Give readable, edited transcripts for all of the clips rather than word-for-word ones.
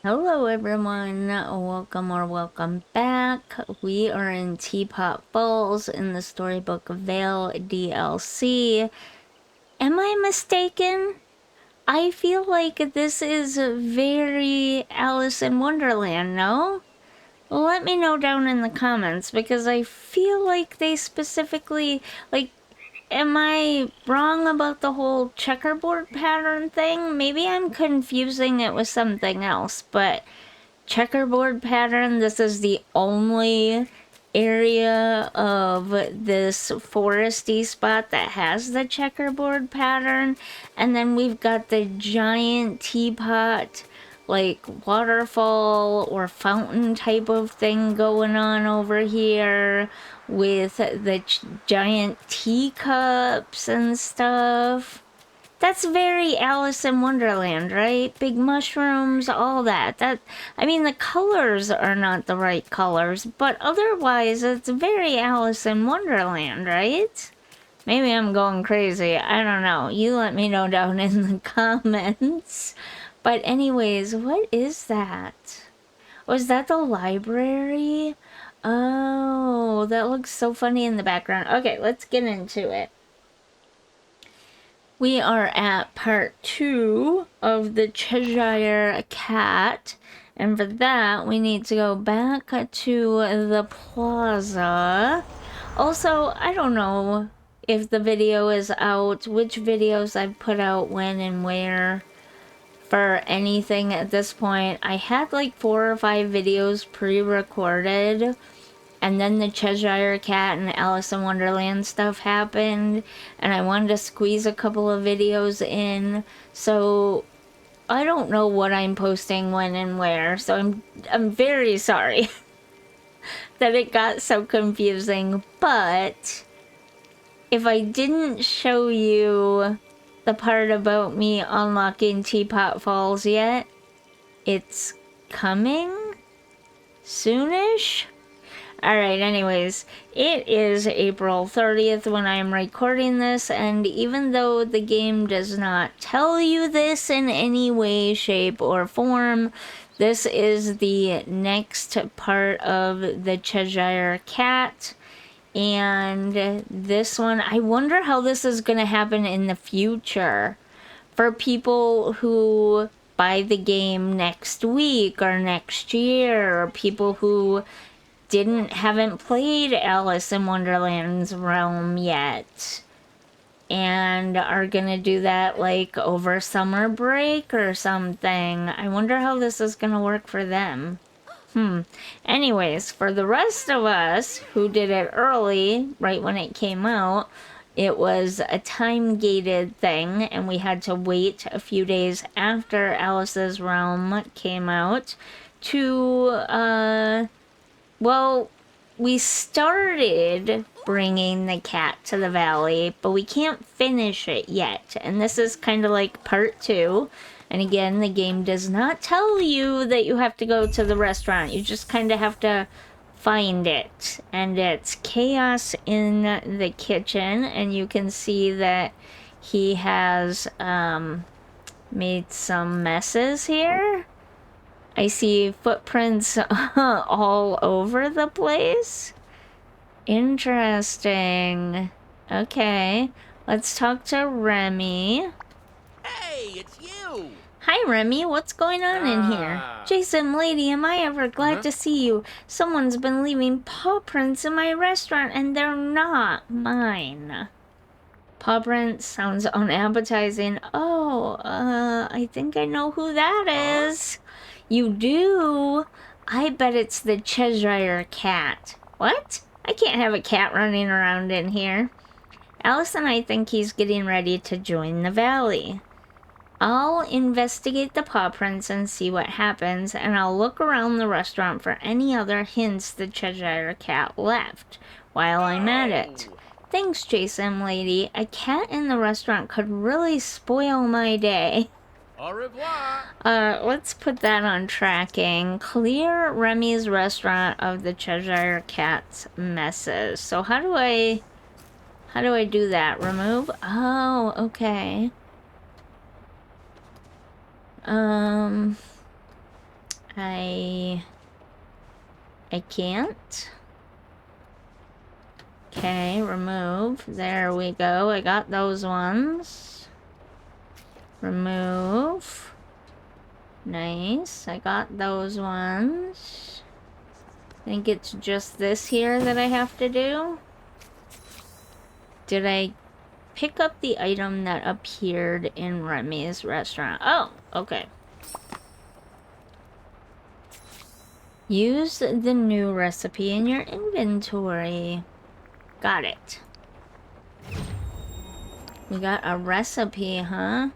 Hello everyone, welcome back. We are in Teapot Falls in the Storybook Vale DLC. Am I mistaken? I feel like this is very Alice in Wonderland, no? Let me know down in the comments because I feel like they specifically, like, am I wrong about the whole checkerboard pattern thing? Maybe I'm confusing it with something else, but checkerboard pattern. This is the only area of this foresty spot that has the checkerboard pattern. And then we've got the giant teapot, like waterfall or fountain type of thing going on over here with the giant teacups and stuff. That's very Alice in Wonderland, right? Big mushrooms, all that. I mean, the colors are not the right colors, but otherwise it's very Alice in Wonderland, right? Maybe I'm going crazy. I don't know. You let me know down in the comments. But anyways, what is that? Was that the library? Oh, that looks so funny in the background. Okay, let's get into it. We are at part 2 of the Cheshire Cat, and for that we need to go back to the plaza. Also, I don't know if the video is out, which videos I've put out when and where for anything at this point. I had like 4 or 5 videos pre-recorded, and then the Cheshire Cat and Alice in Wonderland stuff happened, and I wanted to squeeze a couple of videos in, so I don't know what I'm posting when and where, so I'm very sorry that it got so confusing, but if I didn't show you the part about me unlocking Teapot Falls yet, it's coming soonish. Alright, anyways, it is April 30th when I am recording this, and even though the game does not tell you this in any way, shape, or form, this is the next part of the Cheshire Cat, and this one, I wonder how this is going to happen in the future for people who buy the game next week or next year, or people who haven't played Alice in Wonderland's Realm yet and are gonna do that like over summer break or something. I wonder how this is gonna work for them. Anyways, for the rest of us who did it early, right when it came out, it was a time gated thing, and we had to wait a few days after Alice's Realm came out to well, we started bringing the cat to the valley, but we can't finish it yet. And this is kind of like part 2. And again, the game does not tell you that you have to go to the restaurant. You just kind of have to find it. And it's chaos in the kitchen. And you can see that he has made some messes here. I see footprints all over the place. Interesting. Okay, let's talk to Remy. Hey, it's you! Hi, Remy. What's going on in here? JSimLady, am I ever glad to see you? Someone's been leaving paw prints in my restaurant, and they're not mine. Paw prints sounds unappetizing. Oh, I think I know who that is. You do? I bet it's the Cheshire Cat. What? I can't have a cat running around in here. Alice and I think he's getting ready to join the valley. I'll investigate the paw prints and see what happens, and I'll look around the restaurant for any other hints the Cheshire Cat left while I'm at it. Thanks, JSimLady. A cat in the restaurant could really spoil my day. Au revoir! Let's put that on tracking. Clear Remy's restaurant of the Cheshire Cat's messes. So how do I do that? Remove? Oh, okay. I can't. Okay, remove. There we go. I got those ones. Remove. Nice. I got those ones. I think it's just this here that I have to do. Did I pick up the item that appeared in Remy's restaurant? Oh, okay. Use the new recipe in your inventory. Got it. We got a recipe, huh?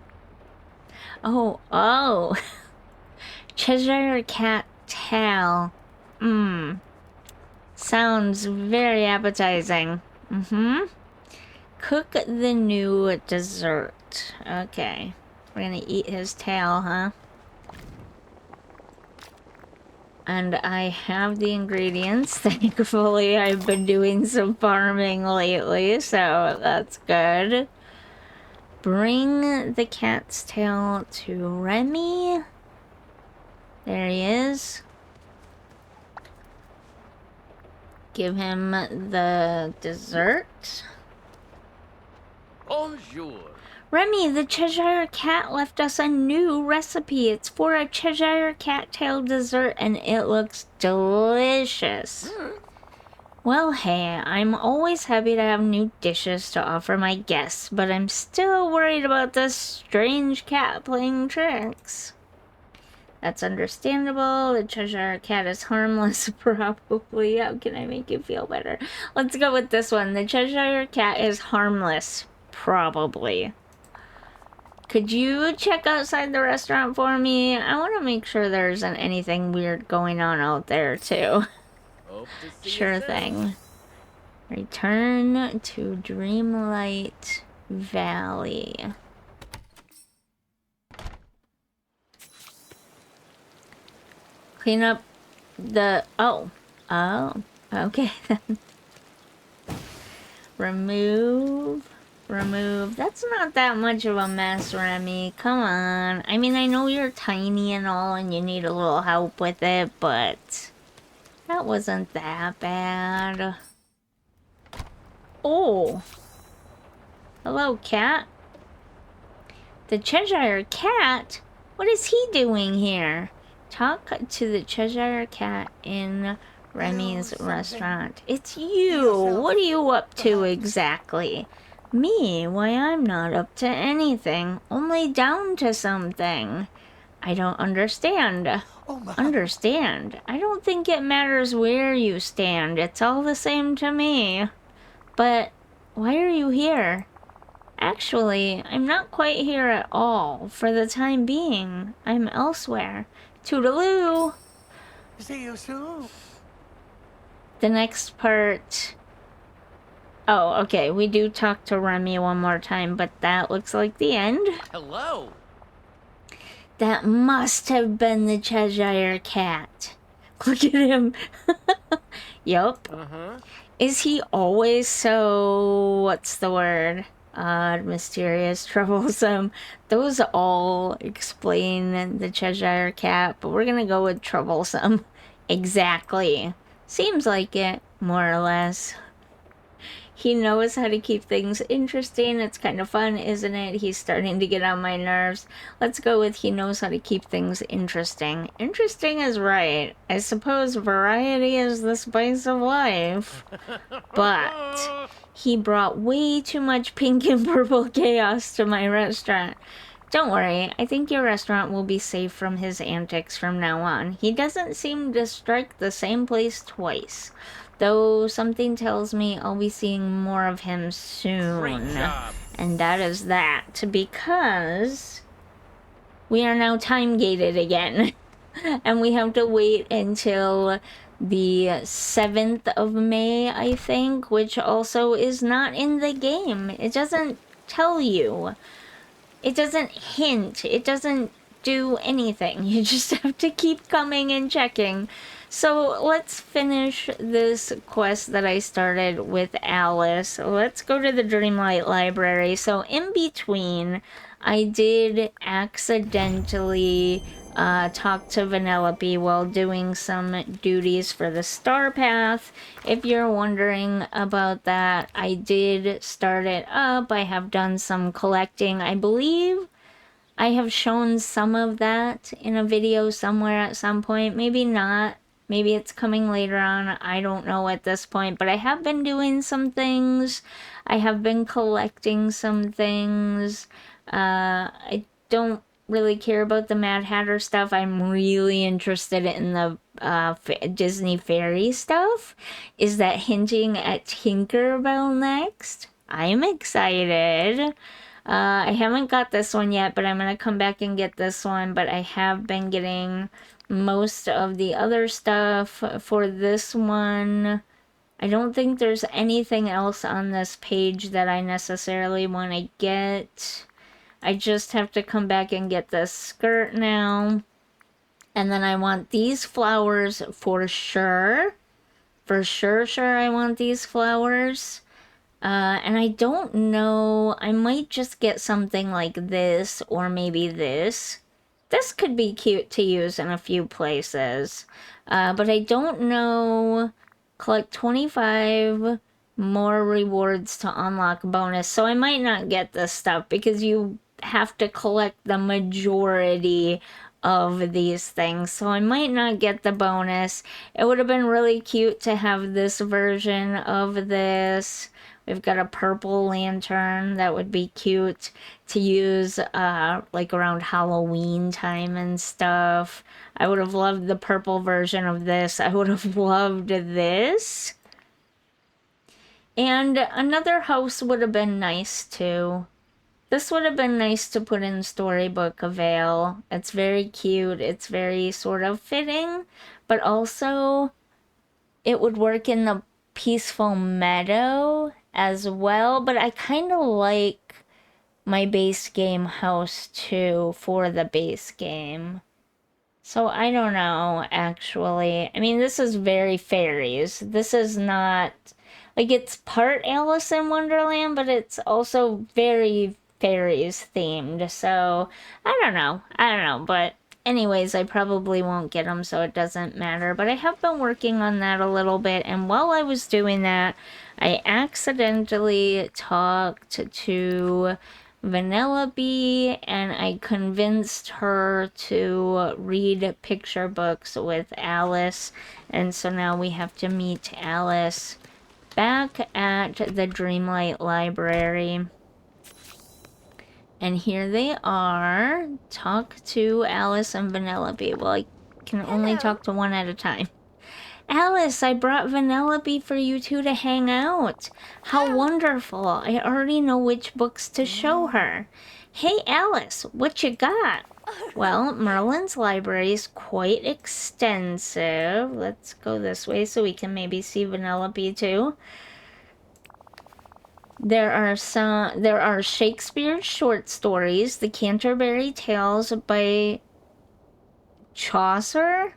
Oh. Cheshire Cat tail. Sounds very appetizing. Cook the new dessert. Okay. We're gonna eat his tail, huh? And I have the ingredients. Thankfully, I've been doing some farming lately, so that's good. Bring the cat's tail to Remy. There he is. Give him the dessert. Bonjour. Remy, the Cheshire Cat left us a new recipe. It's for a Cheshire Cattail dessert and it looks delicious. Well, hey, I'm always happy to have new dishes to offer my guests, but I'm still worried about this strange cat playing tricks. That's understandable. The Cheshire Cat is harmless, probably. How can I make you feel better? Let's go with this one. The Cheshire Cat is harmless, probably. Could you check outside the restaurant for me? I want to make sure there isn't anything weird going on out there, too. Sure thing. Return to Dreamlight Valley. Clean up the... Oh, okay then. Remove. That's not that much of a mess, Remy. Come on. I mean, I know you're tiny and all and you need a little help with it, but that wasn't that bad. Oh. Hello, cat. The Cheshire Cat? What is he doing here? Talk to the Cheshire Cat in Remy's restaurant. It's you. What are you up to exactly? Me? Why, I'm not up to anything. Only down to something. I don't understand. Understand? I don't think it matters where you stand. It's all the same to me. But why are you here? Actually, I'm not quite here at all. For the time being, I'm elsewhere. Toodaloo! See you soon. The next part... Oh, okay, we do talk to Remy one more time, but that looks like the end. Hello. That must have been the Cheshire Cat. Look at him. Yup. Is he always so... what's the word? Odd, mysterious, troublesome. Those all explain the Cheshire Cat, but we're gonna go with troublesome. Exactly. Seems like it, more or less. He knows how to keep things interesting. It's kind of fun, isn't it? He's starting to get on my nerves. Let's go with he knows how to keep things interesting. Interesting is right. I suppose variety is the spice of life. But he brought way too much pink and purple chaos to my restaurant. Don't worry, I think your restaurant will be safe from his antics from now on. He doesn't seem to strike the same place twice. Though something tells me I'll be seeing more of him soon. Great job. And that is that, because we are now time gated again. And we have to wait until the 7th of May, I think, which also is not in the game. It doesn't tell you. It doesn't hint. It doesn't do anything. You just have to keep coming and checking. So let's finish this quest that I started with Alice. Let's go to the Dreamlight Library. So in between, I did accidentally talk to Vanellope while doing some duties for the Star Path. If you're wondering about that, I did start it up. I have done some collecting. I believe I have shown some of that in a video somewhere at some point. Maybe not. Maybe it's coming later on. I don't know at this point. But I have been doing some things. I have been collecting some things. I don't really care about the Mad Hatter stuff. I'm really interested in the Disney Fairy stuff. Is that hinting at Tinkerbell next? I'm excited. I haven't got this one yet, but I'm going to come back and get this one. But I have been getting most of the other stuff for this one. I don't think there's anything else on this page that I necessarily want to get. I just have to come back and get this skirt now. And then I want these flowers for sure. For sure, I want these flowers. And I don't know, I might just get something like this or maybe this. This could be cute to use in a few places. But I don't know. Collect 25 more rewards to unlock bonus. So I might not get this stuff because you have to collect the majority of these things. So I might not get the bonus. It would have been really cute to have this version of this. We've got a purple lantern that would be cute to use like around Halloween time and stuff. I would have loved the purple version of this. I would have loved this. And another house would have been nice too. This would have been nice to put in Storybook Vale. It's very cute. It's very sort of fitting, but also it would work in the peaceful meadow as well. But I kind of like my base game house too for the base game. So I don't know, actually. I mean, this is very fairies. This is not, like, it's part Alice in Wonderland, but it's also very fairies themed. So I don't know. But anyways, I probably won't get them, so it doesn't matter. But I have been working on that a little bit, and while I was doing that, I accidentally talked to Vanellope, and I convinced her to read picture books with Alice. And so now we have to meet Alice back at the Dreamlight Library. And here they are. Talk to Alice and Vanellope. Well, I can only talk to one at a time. Alice, I brought Vanellope for you two to hang out. How wonderful. I already know which books to show her. Hey, Alice, what you got? Well, Merlin's library is quite extensive. Let's go this way so we can maybe see Vanellope too. There are Shakespeare's short stories, the Canterbury Tales by Chaucer,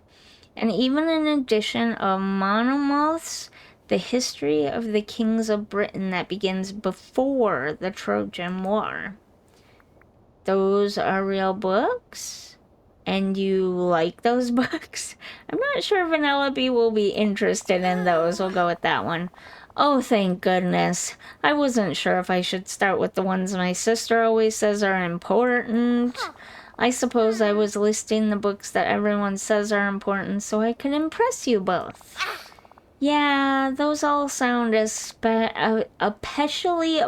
and even an edition of Monmouth's The History of the Kings of Britain that begins before the Trojan War. Those are real books? And you like those books? I'm not sure Vanellope will be interested in those. We'll go with that one. Oh, thank goodness. I wasn't sure if I should start with the ones my sister always says are important. I suppose I was listing the books that everyone says are important so I could impress you both. Yeah, those all sound especially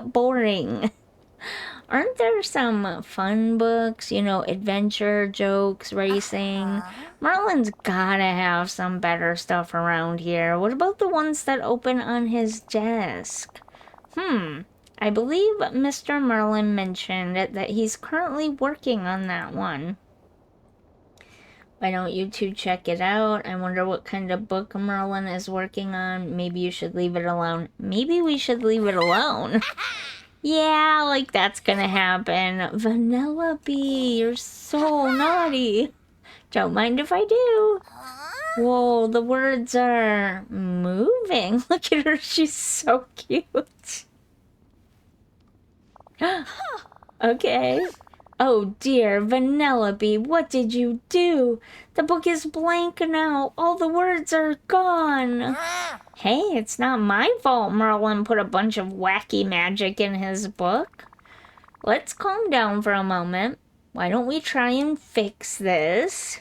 boring. Aren't there some fun books, you know, adventure, jokes, racing? Merlin's gotta have some better stuff around here. What about the ones that open on his desk? I believe Mr. Merlin mentioned that he's currently working on that one. Why don't you two check it out? I wonder what kind of book Merlin is working on. Maybe you should leave it alone. Maybe we should leave it alone. Yeah, like that's gonna happen. Vanellope, you're so naughty. Don't mind if I do. Whoa, the words are moving. Look at her, she's so cute. Okay. Oh dear, Vanellope, what did you do? The book is blank now. All the words are gone. Hey, it's not my fault Merlin put a bunch of wacky magic in his book. Let's calm down for a moment. Why don't we try and fix this?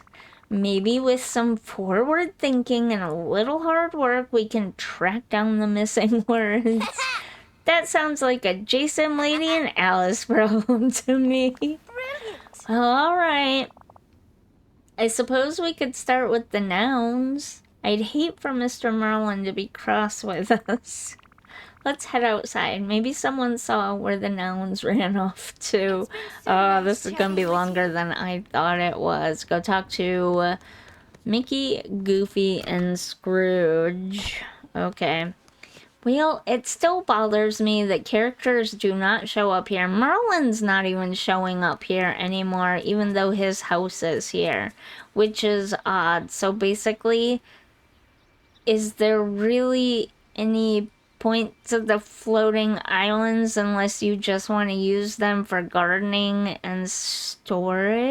Maybe with some forward thinking and a little hard work, we can track down the missing words. That sounds like a JSimLady and Alice problem to me. Brilliant. All right. I suppose we could start with the nouns. I'd hate for Mr. Merlin to be cross with us. Let's head outside. Maybe someone saw where the nouns ran off to. Oh, this is going to be longer than I thought it was. Go talk to Mickey, Goofy, and Scrooge. Okay. Well, it still bothers me that characters do not show up here. Merlin's not even showing up here anymore, even though his house is here, which is odd. So basically, is there really any point to the floating islands unless you just want to use them for gardening and storage?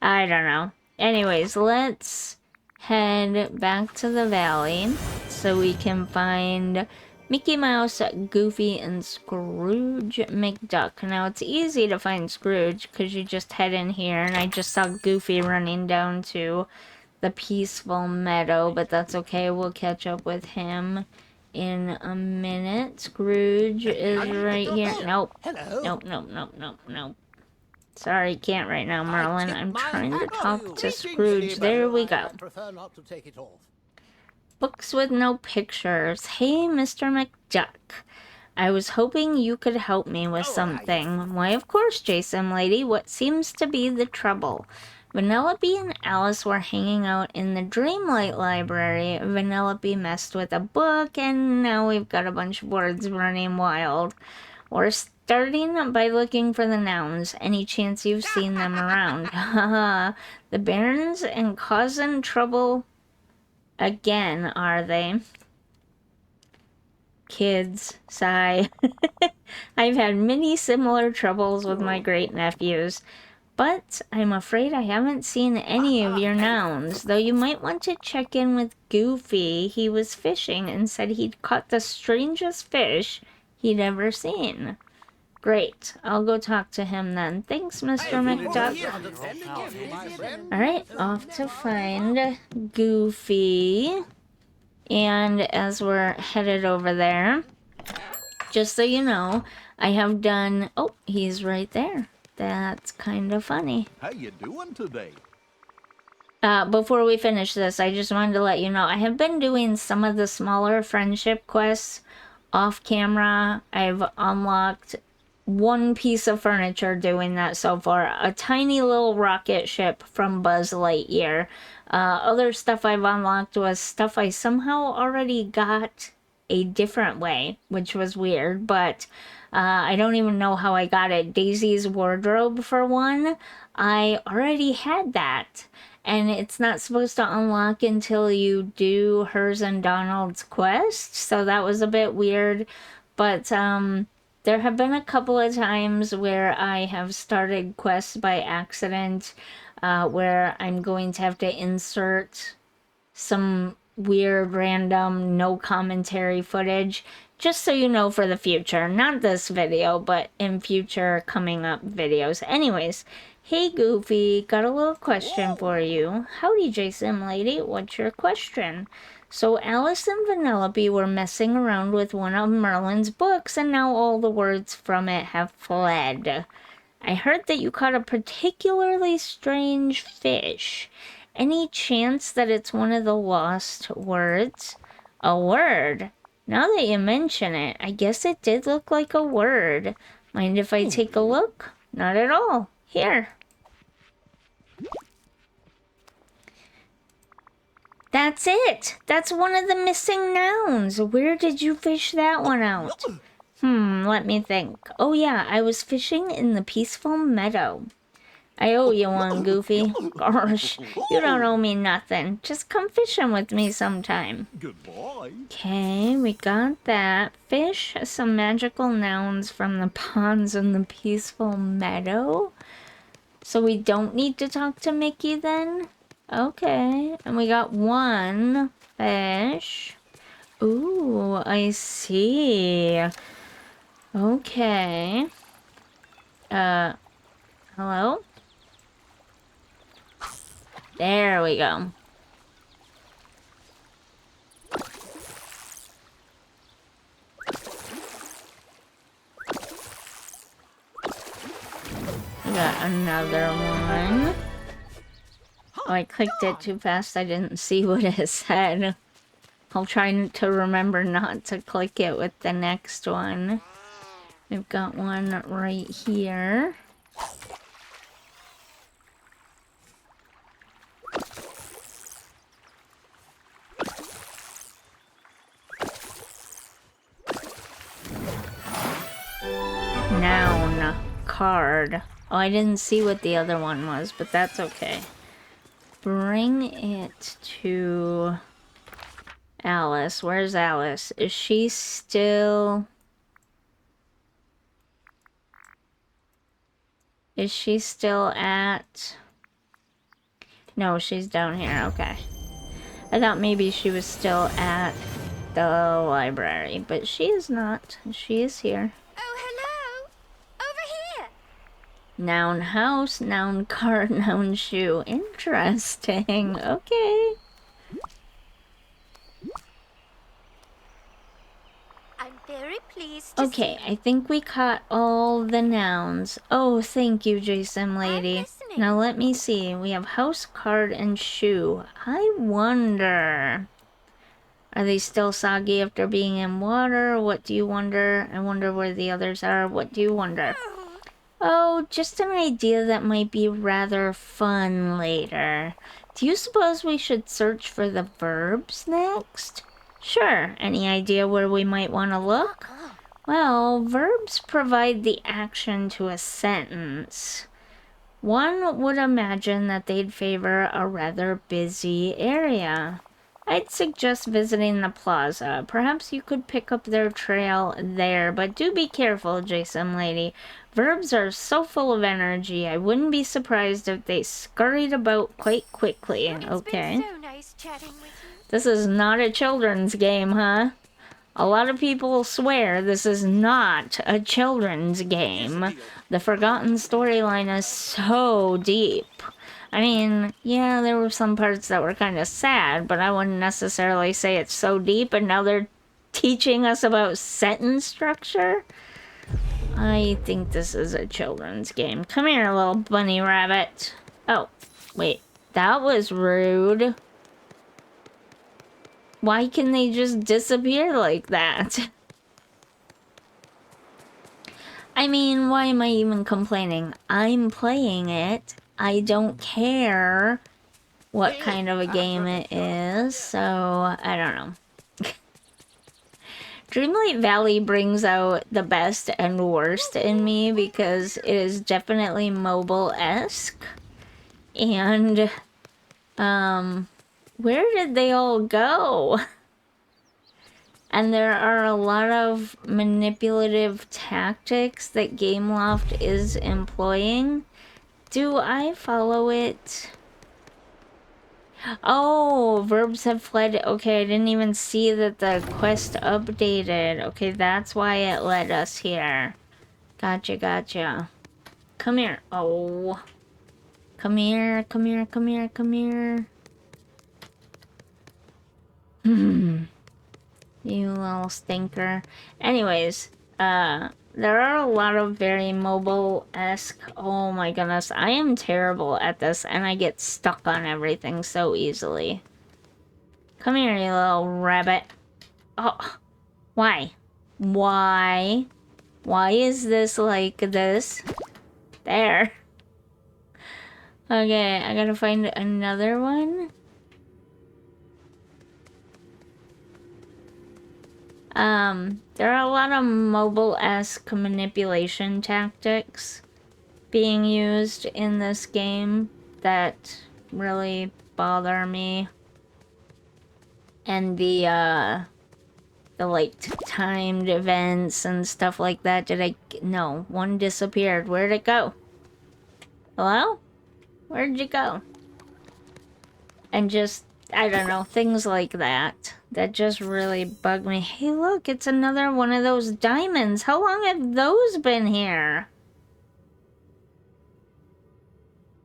I don't know. Anyways, let's head back to the valley so we can find Mickey Mouse, Goofy, and Scrooge McDuck. Now, it's easy to find Scrooge because you just head in here, and I just saw Goofy running down to the peaceful meadow, but that's okay. We'll catch up with him in a minute. Scrooge is right here. Nope. Hello. Nope. Sorry, can't right now, Merlin. I'm trying to talk to Scrooge. There we go. I prefer not to take it off. Books with no pictures. Hey, Mr. McDuck. I was hoping you could help me with something. Why, of course, JSimLady. What seems to be the trouble? Vanellope and Alice were hanging out in the Dreamlight library. Vanellope messed with a book, and now we've got a bunch of words running wild. We're starting by looking for the nouns. Any chance you've seen them around? Haha. The Barons and causing trouble again, are they? Kids, sigh. I've had many similar troubles with my great-nephews. But I'm afraid I haven't seen any of your nouns, though you might want to check in with Goofy. He was fishing and said he'd caught the strangest fish he'd ever seen. Great. I'll go talk to him then. Thanks, Mr. McDuck. Alright, off to find Goofy. And as we're headed over there, just so you know, I have done... Oh, he's right there. That's kind of funny. How you doing today? Before we finish this, I just wanted to let you know, I have been doing some of the smaller friendship quests off camera. I've unlocked one piece of furniture doing that so far. A tiny little rocket ship from Buzz Lightyear. Other stuff I've unlocked was stuff I somehow already got a different way, which was weird, but I don't even know how I got it. Daisy's wardrobe, for one. I already had that, and it's not supposed to unlock until you do hers and Donald's quest, so that was a bit weird, but there have been a couple of times where I have started quests by accident, where I'm going to have to insert some weird, random, no commentary footage, just so you know for the future. Not this video, but in future coming up videos. Anyways, hey Goofy, got a little question for you. Howdy, JSimLady, what's your question? So Alice and Vanellope were messing around with one of Merlin's books, and now all the words from it have fled. I heard that you caught a particularly strange fish. Any chance that it's one of the lost words? A word? Now that you mention it, I guess it did look like a word. Mind if I take a look? Not at all. Here. That's it! That's one of the missing nouns. Where did you fish that one out? Let me think. Oh yeah, I was fishing in the peaceful meadow. I owe you one, Goofy. Gosh, you don't owe me nothing. Just come fishing with me sometime. Goodbye. Okay, we got that. Fish some magical nouns from the ponds in the peaceful meadow. So we don't need to talk to Mickey then? Okay, and we got one fish. Ooh, I see. Okay. Hello? There we go. We got another one. Oh, I clicked it too fast. I didn't see what it said. I'll try to remember not to click it with the next one. We've got one right here. Noun. Card. Oh, I didn't see what the other one was, but that's okay. Bring it to Alice. Where's Alice? Is she still... Is she still at... No, she's down here. Okay. I thought maybe she was still at the library, but she is not. She is here. Oh, hello! Over here! Noun house, noun card, noun shoe. Interesting. Okay. I'm very pleased to Okay, see I think we caught all the nouns. Oh, thank you, JSimLady. I'm listening. Now let me see. We have house, card, and shoe. I wonder... Are they still soggy after being in water? What do you wonder? I wonder where the others are. What do you wonder? Oh, just an idea that might be rather fun later. Do you suppose we should search for the verbs next? Sure. Any idea where we might want to look? Well, verbs provide the action to a sentence. One would imagine that they'd favor a rather busy area. I'd suggest visiting the plaza. Perhaps you could pick up their trail there, but do be careful, JSimLady. Verbs are so full of energy, I wouldn't be surprised if they scurried about quite quickly. Okay. It's been so nice chatting with you. This is not a children's game, huh? A lot of people swear this is not a children's game. The forgotten storyline is so deep. I mean, yeah, there were some parts that were kind of sad, but I wouldn't necessarily say it's so deep, and now they're teaching us about sentence structure? I think this is a children's game. Come here, little bunny rabbit. Oh, wait, that was rude. Why can they just disappear like that? I mean, why am I even complaining? I'm playing it. I don't care what kind of a game it is, so I don't know. Dreamlight Valley brings out the best and worst in me because it is definitely mobile-esque. And, where did they all go? And there are a lot of manipulative tactics that Gameloft is employing. Do I follow it? Oh, verbs have fled. Okay, I didn't even see that the quest updated. Okay, that's why it led us here. Gotcha, gotcha. Come here. Oh. Come here, come here, come here, come here. You little stinker. Anyways, there are a lot of very mobile-esque... Oh my goodness, I am terrible at this, and I get stuck on everything so easily. Come here, you little rabbit. Oh, why? Why? Why is this like this? There. Okay, I gotta find another one. There are a lot of mobile-esque manipulation tactics. being used in this game that really bother me. And the like timed events and stuff like that. No, one disappeared. Where'd it go? Hello? Where'd you go? And just, I don't know, things like that. That just really bug me. Hey, look, it's another one of those diamonds. How long have those been here?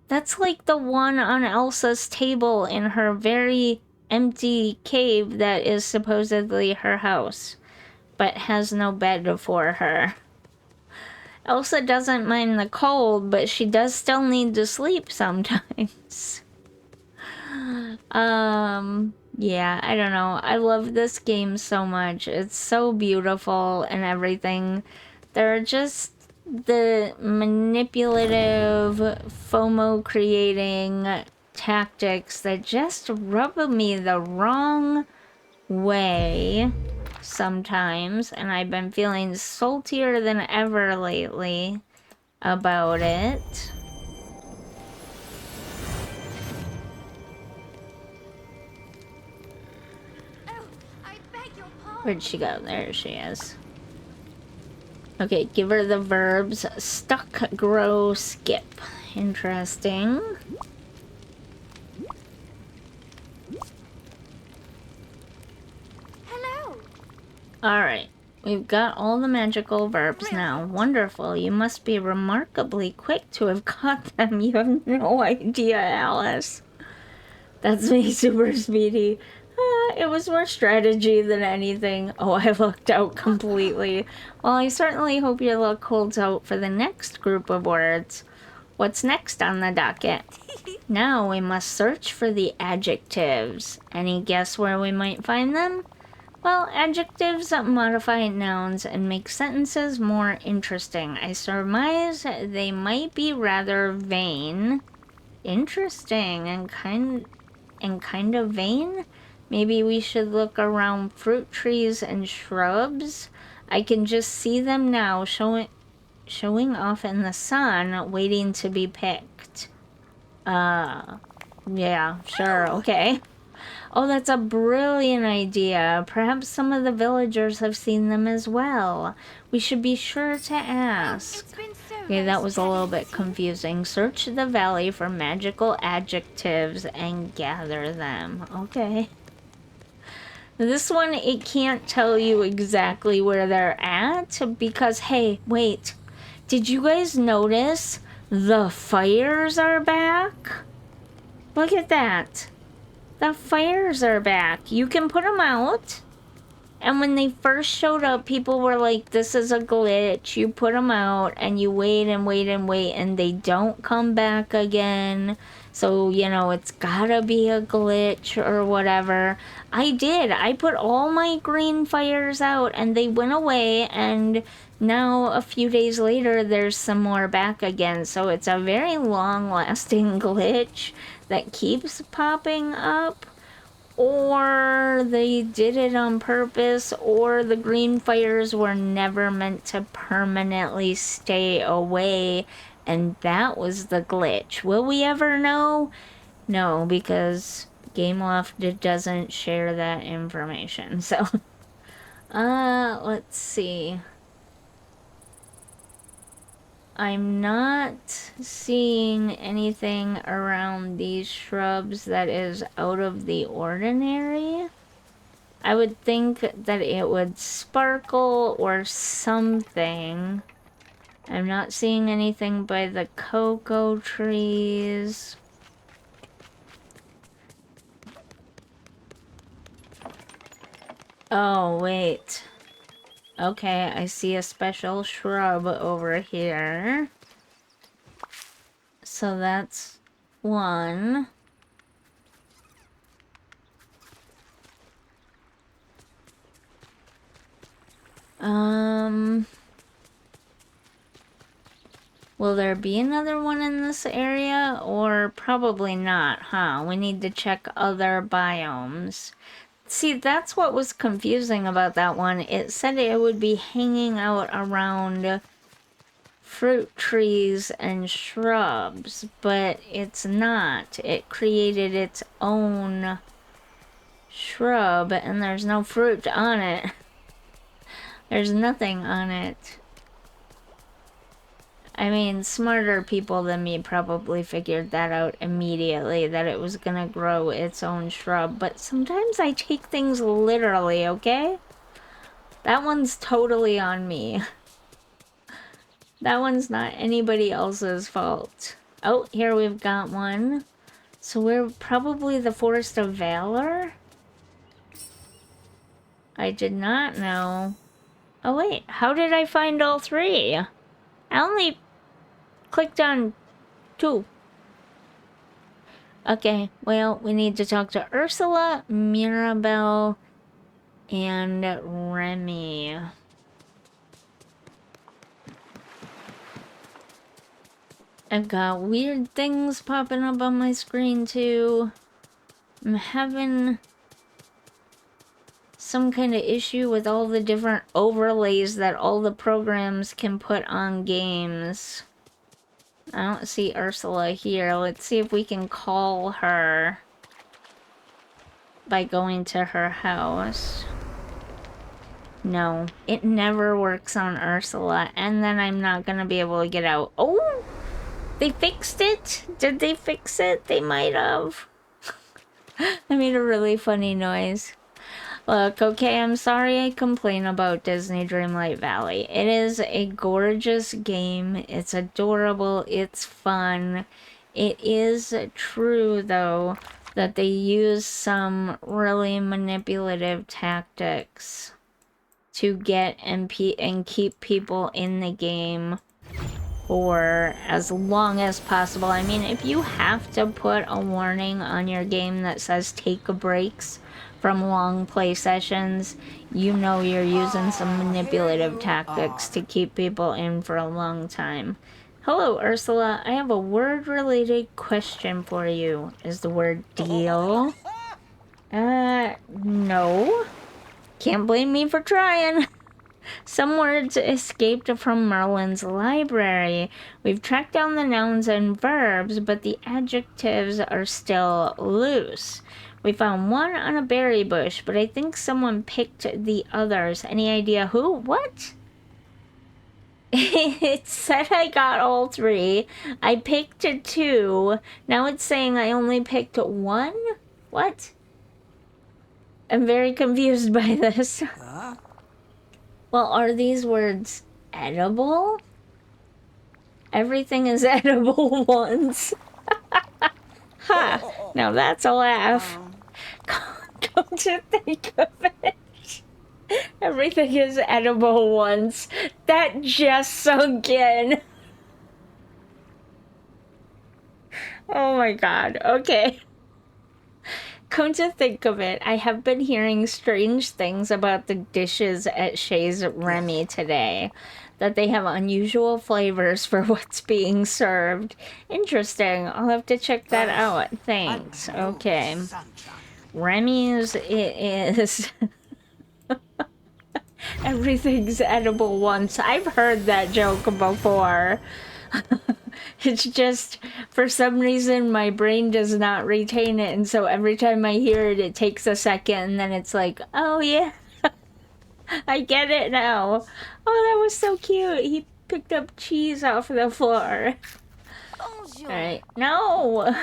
That's like the one on Elsa's table in her very empty cave that is supposedly her house, but has no bed for her. Elsa doesn't mind the cold, but she does still need to sleep sometimes. Yeah, I don't know. I love this game so much. It's so beautiful and everything. There are just the manipulative, FOMO creating tactics that just rub me the wrong way sometimes, and I've been feeling saltier than ever lately about it. Oh, I beg your pardon. Where'd she go? There she is. Okay, give her the verbs stuck, grow, skip. Interesting. Hello. Alright, we've got all the magical verbs now. Wonderful. You must be remarkably quick to have caught them. You have no idea, Alice. That's me, super speedy. It was more strategy than anything. Oh, I lucked out completely. Well, I certainly hope your luck holds out for the next group of words. What's next on the docket? Now we must search for the adjectives. Any guess where we might find them? Well, adjectives modify nouns and make sentences more interesting. I surmise they might be rather vain. Interesting and kind of vain? Maybe we should look around fruit trees and shrubs. I can just see them now showing off in the sun, waiting to be picked. Yeah, sure, okay. Oh, that's a brilliant idea. Perhaps some of the villagers have seen them as well. We should be sure to ask. It's been so Okay, nice that was a little chatting bit with you. confusing. Search the valley for magical adjectives and gather them. Okay. This one, it can't tell you exactly where they're at because, hey, wait. Did you guys notice the fires are back? Look at that. The fires are back. You can put them out. And when they first showed up, people were like, this is a glitch. You put them out and you wait and wait and wait and they don't come back again. So, you know, it's gotta be a glitch or whatever. I did. I put all my green fires out and they went away, and now a few days later there's some more back again. So it's a very long-lasting glitch that keeps popping up. Or they did it on purpose, or the green fires were never meant to permanently stay away, and that was the glitch. Will we ever know? No, because Gameloft doesn't share that information. So, let's see. I'm not seeing anything around these shrubs that is out of the ordinary. I would think that it would sparkle or something. I'm not seeing anything by the cocoa trees. Oh, wait. Okay, I see a special shrub over here. So that's one. Will there be another one in this area? Or probably not, huh? We need to check other biomes. See, that's what was confusing about that one. It said it would be hanging out around fruit trees and shrubs, but it's not. It created its own shrub, and there's no fruit on it. There's nothing on it. I mean, smarter people than me probably figured that out immediately, that it was gonna grow its own shrub, but sometimes I take things literally, okay? That one's totally on me. That one's not anybody else's fault. Oh, here we've got one. So we're probably the Forest of Valor? I did not know. Oh wait, how did I find all three? I only clicked on 2. Okay, well, we need to talk to Ursula, Mirabelle, and Remy. I've got weird things popping up on my screen too. I'm having some kind of issue with all the different overlays that all the programs can put on games. I don't see Ursula here. Let's see if we can call her by going to her house. No, it never works on Ursula, and then I'm not gonna be able to get out. Oh! They fixed it? Did they fix it? They might have. I made a really funny noise. Look, okay, I'm sorry I complain about Disney Dreamlight Valley. It is a gorgeous game. It's adorable. It's fun. It is true, though, that they use some really manipulative tactics to get and keep people in the game for as long as possible. I mean, if you have to put a warning on your game that says take breaks from long play sessions, you know you're using some manipulative tactics to keep people in for a long time. Hello, Ursula. I have a word-related question for you. Is the word deal? No. Can't blame me for trying. Some words escaped from Merlin's library. We've tracked down the nouns and verbs, but the adjectives are still loose. We found one on a berry bush, but I think someone picked the others. Any idea who? What? It said I got all 3. I picked 2. Now it's saying I only picked 1? What? I'm very confused by this. Well, are these words edible? Everything is edible once. Ha! Now that's a laugh. Come to think of it. Everything is edible once. That just sunk in. Oh my god. Okay. Come to think of it, I have been hearing strange things about the dishes at Chez Remy today. That they have unusual flavors for what's being served. Interesting. I'll have to check that out. Thanks. Okay. Remy's it is... Everything's edible once. I've heard that joke before. It's just, for some reason, my brain does not retain it, and so every time I hear it, it takes a second, and then it's like, oh yeah, I get it now. Oh, that was so cute. He picked up cheese off the floor. Alright, no!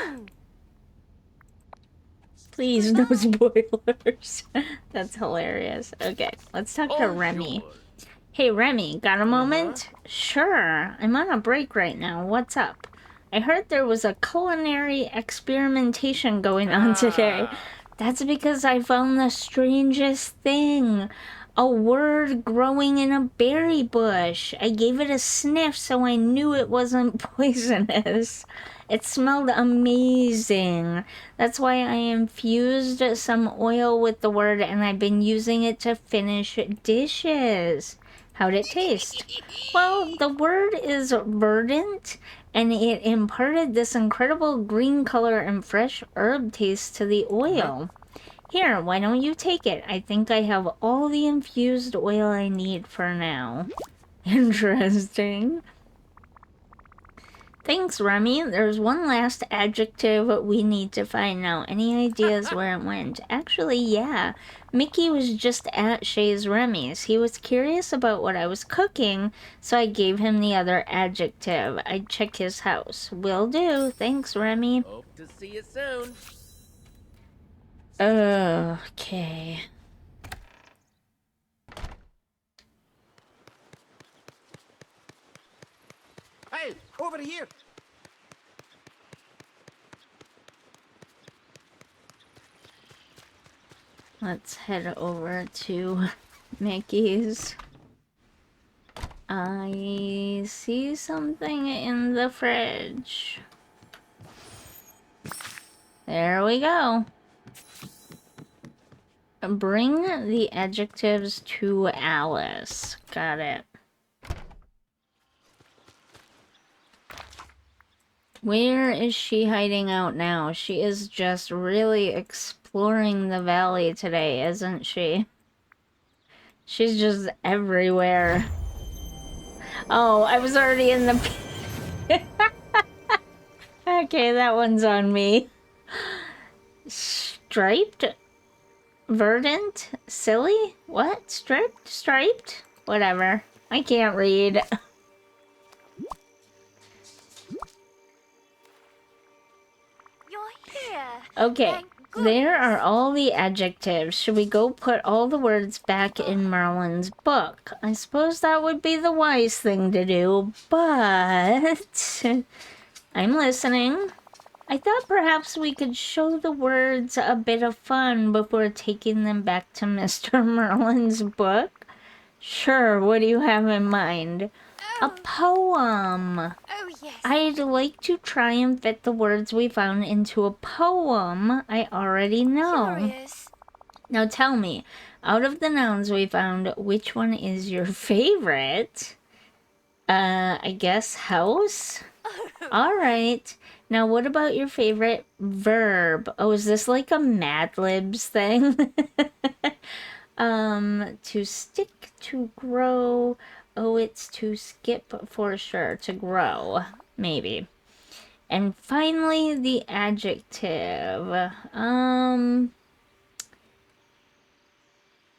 Please, no spoilers. That's hilarious. Okay, let's talk to Remy. Sure. Hey, Remy, got a moment? Sure, I'm on a break right now. What's up? I heard there was a culinary experimentation going on today. That's because I found the strangest thing. A word growing in a berry bush. I gave it a sniff so I knew it wasn't poisonous. It smelled amazing. That's why I infused some oil with the word and I've been using it to finish dishes. How'd it taste? Well, the word is verdant, and it imparted this incredible green color and fresh herb taste to the oil. Here, why don't you take it? I think I have all the infused oil I need for now. Interesting. Thanks, Remy. There's one last adjective we need to find now. Any ideas where it went? Actually, yeah. Mickey was just at Shay's Remy's. He was curious about what I was cooking, so I gave him the other adjective. I'd check his house. Will do. Thanks, Remy. Hope to see you soon. Okay. Hey, over here. Let's head over to Mickey's. I see something in the fridge. There we go. Bring the adjectives to Alice. Got it. Where is she hiding out now? She is just really exploring the valley today, isn't she? She's just everywhere. Oh, I was already in the... Okay, that one's on me. Striped? Verdant? Silly? What? Stripped? Striped? Whatever. I can't read. You're here. Okay, Thank there are goodness. all the adjectives. Should we go put all the words back in Merlin's book? I suppose that would be the wise thing to do, but... I'm listening. I thought perhaps we could show the words a bit of fun before taking them back to Mr. Merlin's book. Sure, what do you have in mind? A poem. Oh, yes. I'd like to try and fit the words we found into a poem I already know. Curious. Now tell me, out of the nouns we found, which one is your favorite? I guess house? Alright. Now what about your favorite verb? Oh, is this like a Mad Libs thing? To stick, to grow. Oh, it's to skip for sure. To grow. Maybe. And finally, the adjective.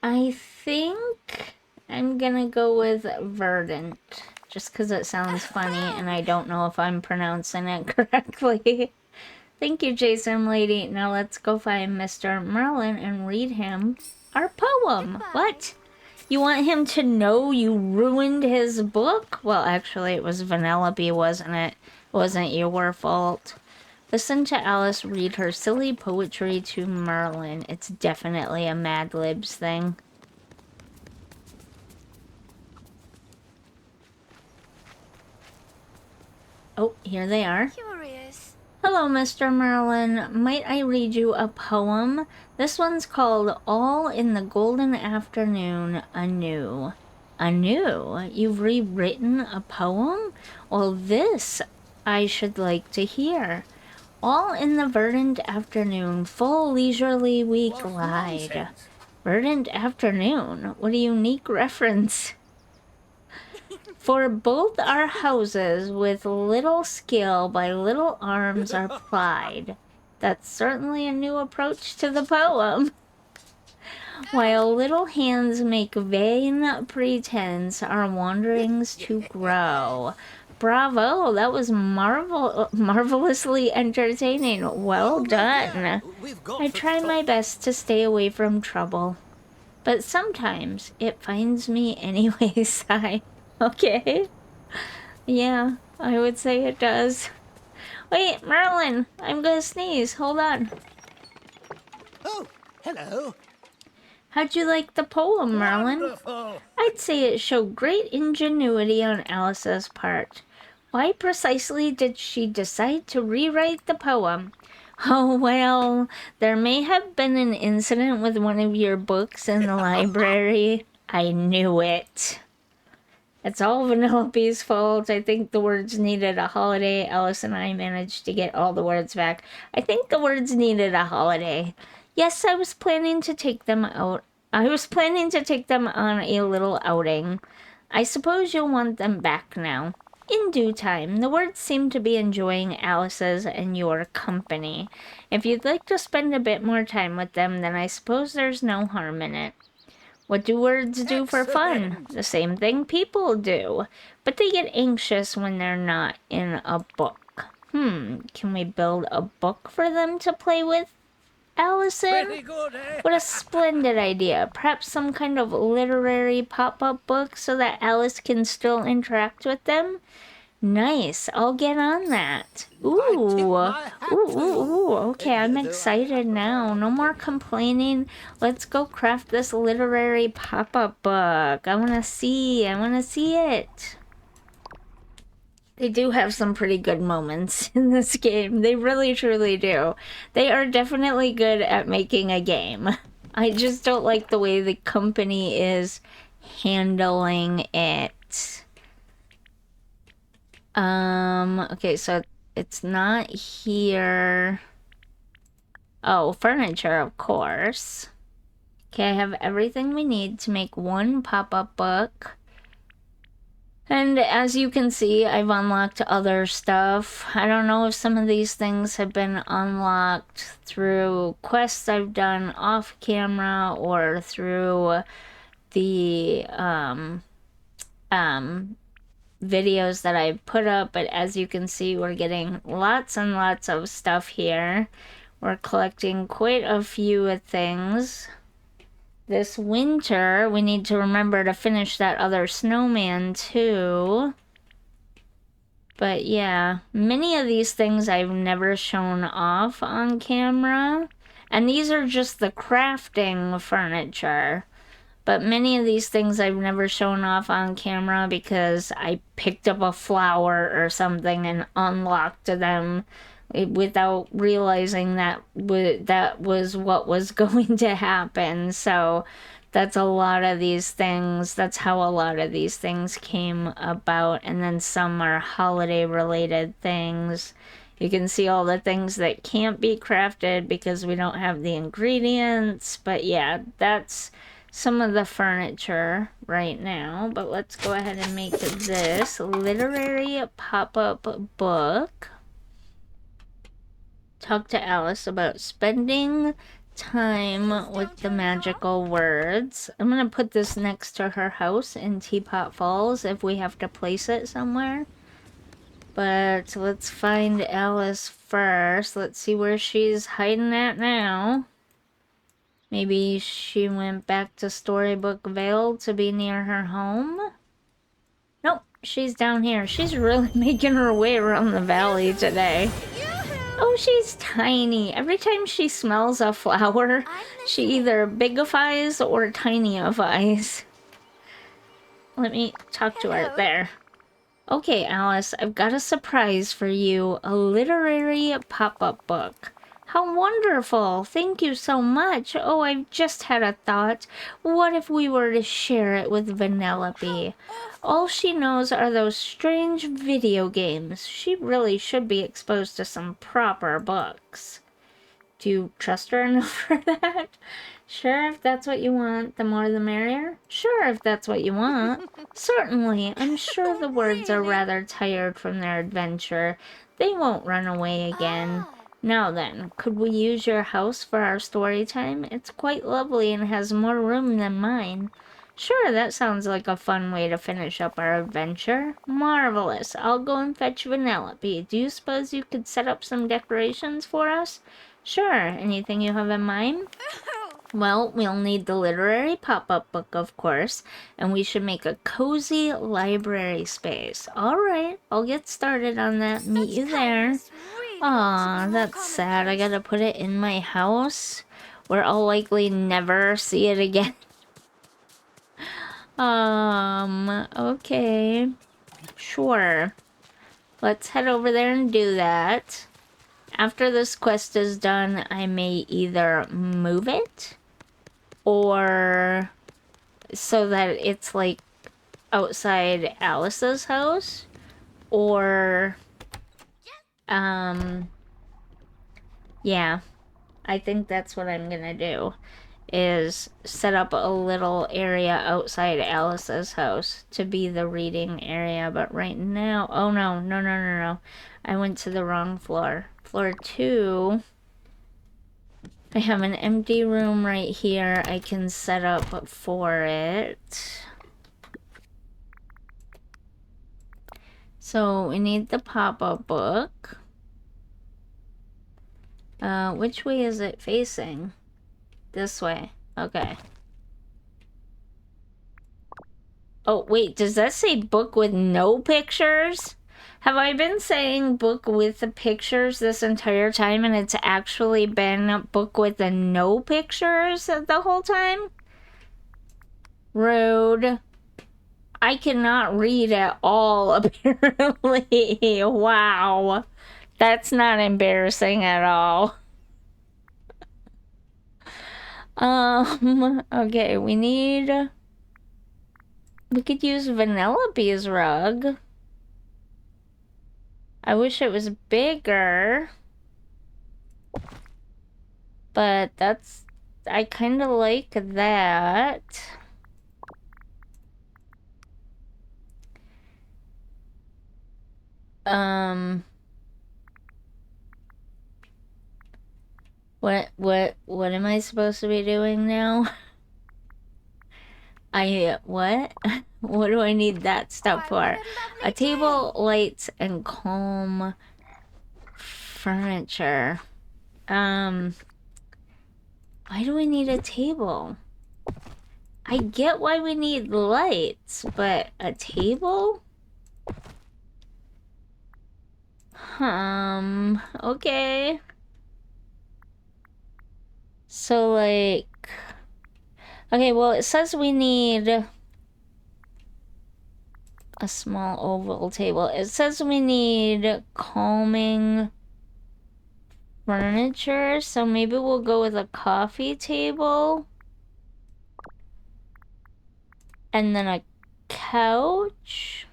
I think I'm gonna go with verdant. Just because it sounds funny and I don't know if I'm pronouncing it correctly. Thank you, JSimLady. Now let's go find Mr. Merlin and read him our poem. Goodbye. What? You want him to know you ruined his book? Well, actually, it was Vanellope, wasn't it? It wasn't your fault. Listen to Alice read her silly poetry to Merlin. It's definitely a Mad Libs thing. Oh, here they are. Curious. Hello, Mr. Merlin. Might I read you a poem? This one's called All in the Golden Afternoon Anew. Anew? You've rewritten a poem? Well, this I should like to hear. All in the verdant afternoon, full leisurely we What glide. nonsense. Verdant afternoon? What a unique reference. For both our houses with little skill by little arms are plied. That's certainly a new approach to the poem. While little hands make vain pretense our wanderings to grow. Bravo, that was marvelously entertaining. Well done. We've got I to try stop. my best to stay away from trouble. But sometimes it finds me anyway, sigh. Okay. Yeah, I would say it does. Wait, Merlin, I'm gonna sneeze. Hold on. Oh, hello. How'd you like the poem, Merlin? Wonderful. I'd say it showed great ingenuity on Alice's part. Why precisely did she decide to rewrite the poem? Oh, well, there may have been an incident with one of your books in the library. I knew it. It's all Vanellope's fault. I think the words needed a holiday. Alice and I managed to get all the words back. I think the words needed a holiday. Yes, I was planning to take them out. I was planning to take them on a little outing. I suppose you'll want them back now. In due time, the words seem to be enjoying Alice's and your company. If you'd like to spend a bit more time with them, then I suppose there's no harm in it. What do words do for fun? Excellent. The same thing people do. But they get anxious when they're not in a book. Can we build a book for them to play with, Allison? Pretty good, eh? What a splendid idea. Perhaps some kind of literary pop-up book so that Alice can still interact with them? Nice. I'll get on that. Ooh. I tip my hat Ooh, to ooh, you. ooh. Okay, I'm Though I excited have now. No more complaining. Let's go craft this literary pop-up book. I want to see it. They do have some pretty good moments in this game. They really, truly do. They are definitely good at making a game. I just don't like the way the company is handling it. Okay, so it's not here. Oh, furniture, of course. Okay, I have everything we need to make one pop-up book. And as you can see, I've unlocked other stuff. I don't know if some of these things have been unlocked through quests I've done off camera or through the videos that I put up, but as you can see, we're getting lots and lots of stuff here. We're collecting quite a few things. This winter, we need to remember to finish that other snowman too. But yeah, many of these things I've never shown off on camera. And these are just the crafting furniture. But many of these things I've never shown off on camera because I picked up a flower or something and unlocked them without realizing that that was what was going to happen. So that's a lot of these things. That's how a lot of these things came about. And then some are holiday related things. You can see all the things that can't be crafted because we don't have the ingredients. But yeah, that's some of the furniture right now. But let's go ahead and make this literary pop-up book. Talk to Alice about spending time with the magical words. I'm gonna put this next to her house in Teapot Falls if we have to place it somewhere. But let's find Alice first. Let's see where she's hiding at now. Maybe she went back to Storybook Vale to be near her home? Nope, she's down here. She's really making her way around the valley today. Oh, she's tiny. Every time she smells a flower, she either bigifies or tinyifies. Let me talk to her there. Okay, Alice, I've got a surprise for you. A literary pop-up book. How wonderful! Thank you so much. Oh, I've just had a thought. What if we were to share it with Vanellope? All she knows are those strange video games. She really should be exposed to some proper books. Do you trust her enough for that? Sure, if that's what you want, the more the merrier. Sure, if that's what you want. Certainly, I'm sure the words are rather tired from their adventure. They won't run away again. Now then, could we use your house for our story time? It's quite lovely and has more room than mine. Sure, that sounds like a fun way to finish up our adventure. Marvelous. I'll go and fetch Vanellope. Do you suppose you could set up some decorations for us? Sure. Anything you have in mind? Well, we'll need the literary pop-up book, of course, and we should make a cozy library space. All right, I'll get started on that. Meet you there. Aw, that's sad. I gotta put it in my house, where I'll likely never see it again. Okay. Sure. Let's head over there and do that. After this quest is done, I may either move it or so that it's like outside Alice's house, or yeah, I think that's what I'm gonna do. is set up a little area outside Alice's house to be the reading area. But right now, oh no. I went to the wrong floor. Floor 2. I have an empty room right here I can set up for it. So we need the pop-up book. Which way is it facing? This way. Okay. Oh, wait, does that say book with no pictures? Have I been saying book with the pictures this entire time and it's actually been book with the no pictures the whole time? Rude. I cannot read at all, apparently. Wow. That's not embarrassing at all. Okay, we could use Vanellope's rug. I wish it was bigger. But I kind of like that. What am I supposed to be doing now? What? What do I need that stuff for? A table, lights, and calm furniture. Why do we need a table? I get why we need lights, but a table? Okay. So, like... Okay, well, it says we need a small oval table. It says we need calming furniture, so maybe we'll go with a coffee table. And then a couch.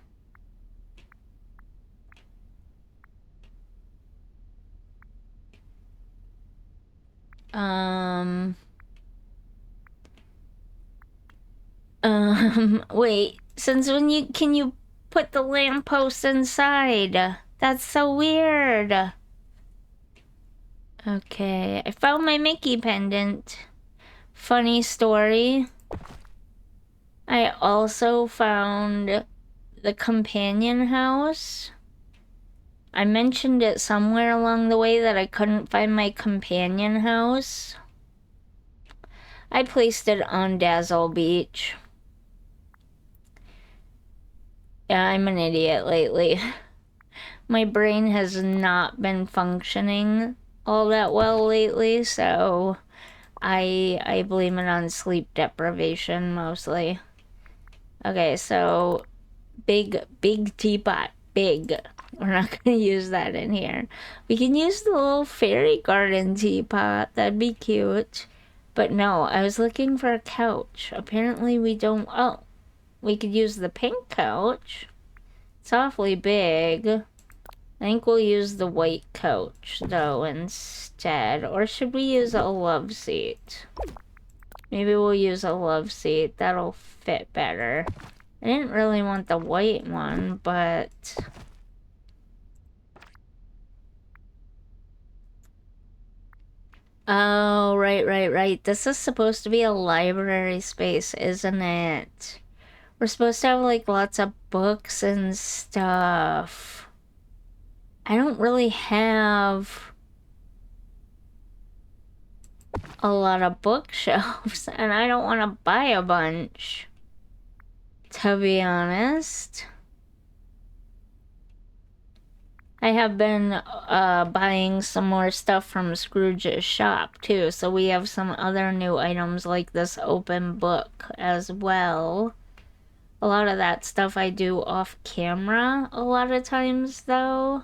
Wait, since when can you put the lamppost inside? That's so weird. Okay, I found my Mickey pendant. Funny story. I also found the companion house. I mentioned it somewhere along the way that I couldn't find my companion house. I placed it on Dazzle Beach. Yeah, I'm an idiot lately. My brain has not been functioning all that well lately, so I blame it on sleep deprivation mostly. Okay, so big teapot. Big. We're not gonna use that in here. We can use the little fairy garden teapot. That'd be cute. But no, I was looking for a couch. Apparently we don't... Oh, we could use the pink couch. It's awfully big. I think we'll use the white couch, though, instead. Or should we use a love seat? Maybe we'll use a love seat. That'll fit better. I didn't really want the white one, but... Oh, right. This is supposed to be a library space, isn't it? We're supposed to have, like, lots of books and stuff. I don't really have a lot of bookshelves, and I don't want to buy a bunch, to be honest. I have been buying some more stuff from Scrooge's shop, too, so we have some other new items like this open book as well. A lot of that stuff I do off camera a lot of times, though,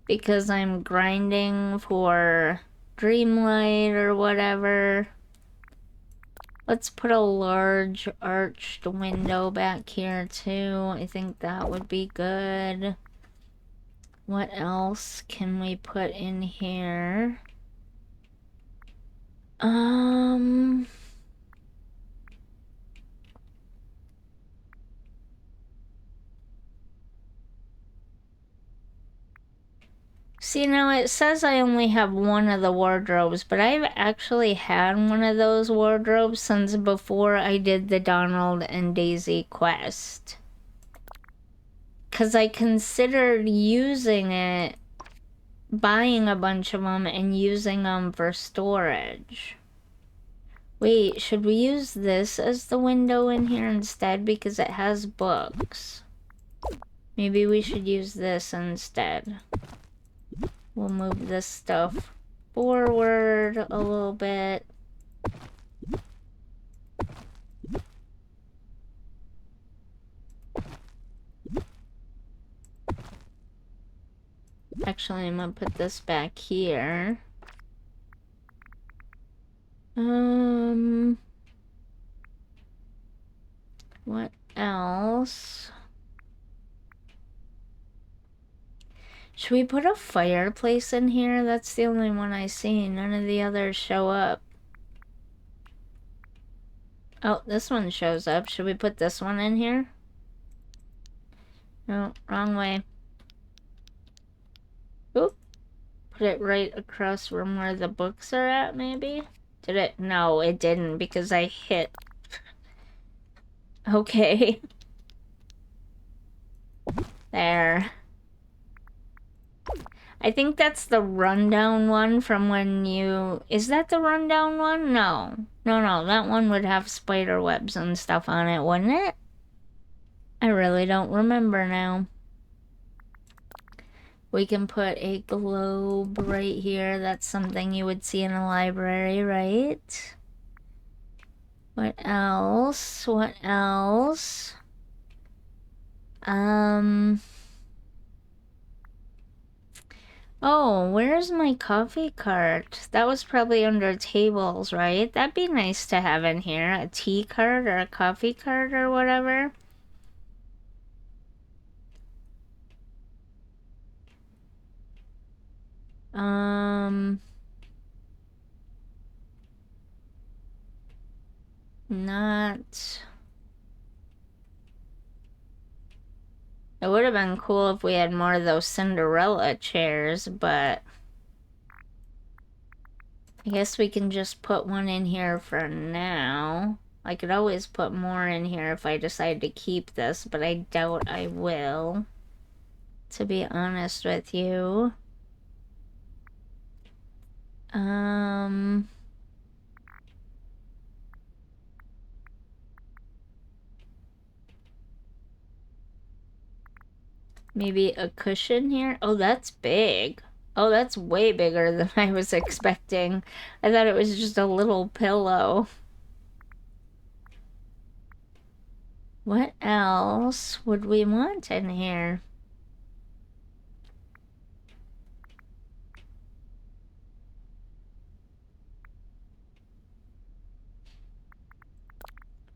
because I'm grinding for Dreamlight or whatever. Let's put a large arched window back here, too. I think that would be good. What else can we put in here? See, now it says I only have one of the wardrobes, but I've actually had one of those wardrobes since before I did the Donald and Daisy quest. Because I considered using it, buying a bunch of them and using them for storage. Wait, should we use this as the window in here instead? Because it has books. Maybe we should use this instead. We'll move this stuff forward a little bit. Actually, I'm gonna put this back here. What else? Should we put a fireplace in here? That's the only one I see. None of the others show up. Oh, this one shows up. Should we put this one in here? No, wrong way. Oop. Put it right across from where the books are at, maybe? Did it? No, it didn't because I hit. Okay. There. I think that's the rundown one from when you... Is that the rundown one? No. No, that one would have spider webs and stuff on it, wouldn't it? I really don't remember now. We can put a globe right here. That's something you would see in a library, right? What else? What else? Oh, where's my coffee cart? That was probably under tables, right? That'd be nice to have in here. A tea cart or a coffee cart or whatever. Not... It would have been cool if we had more of those Cinderella chairs, but... I guess we can just put one in here for now. I could always put more in here if I decide to keep this, but I doubt I will, to be honest with you. Maybe a cushion here? Oh, that's big. Oh, that's way bigger than I was expecting. I thought it was just a little pillow. What else would we want in here?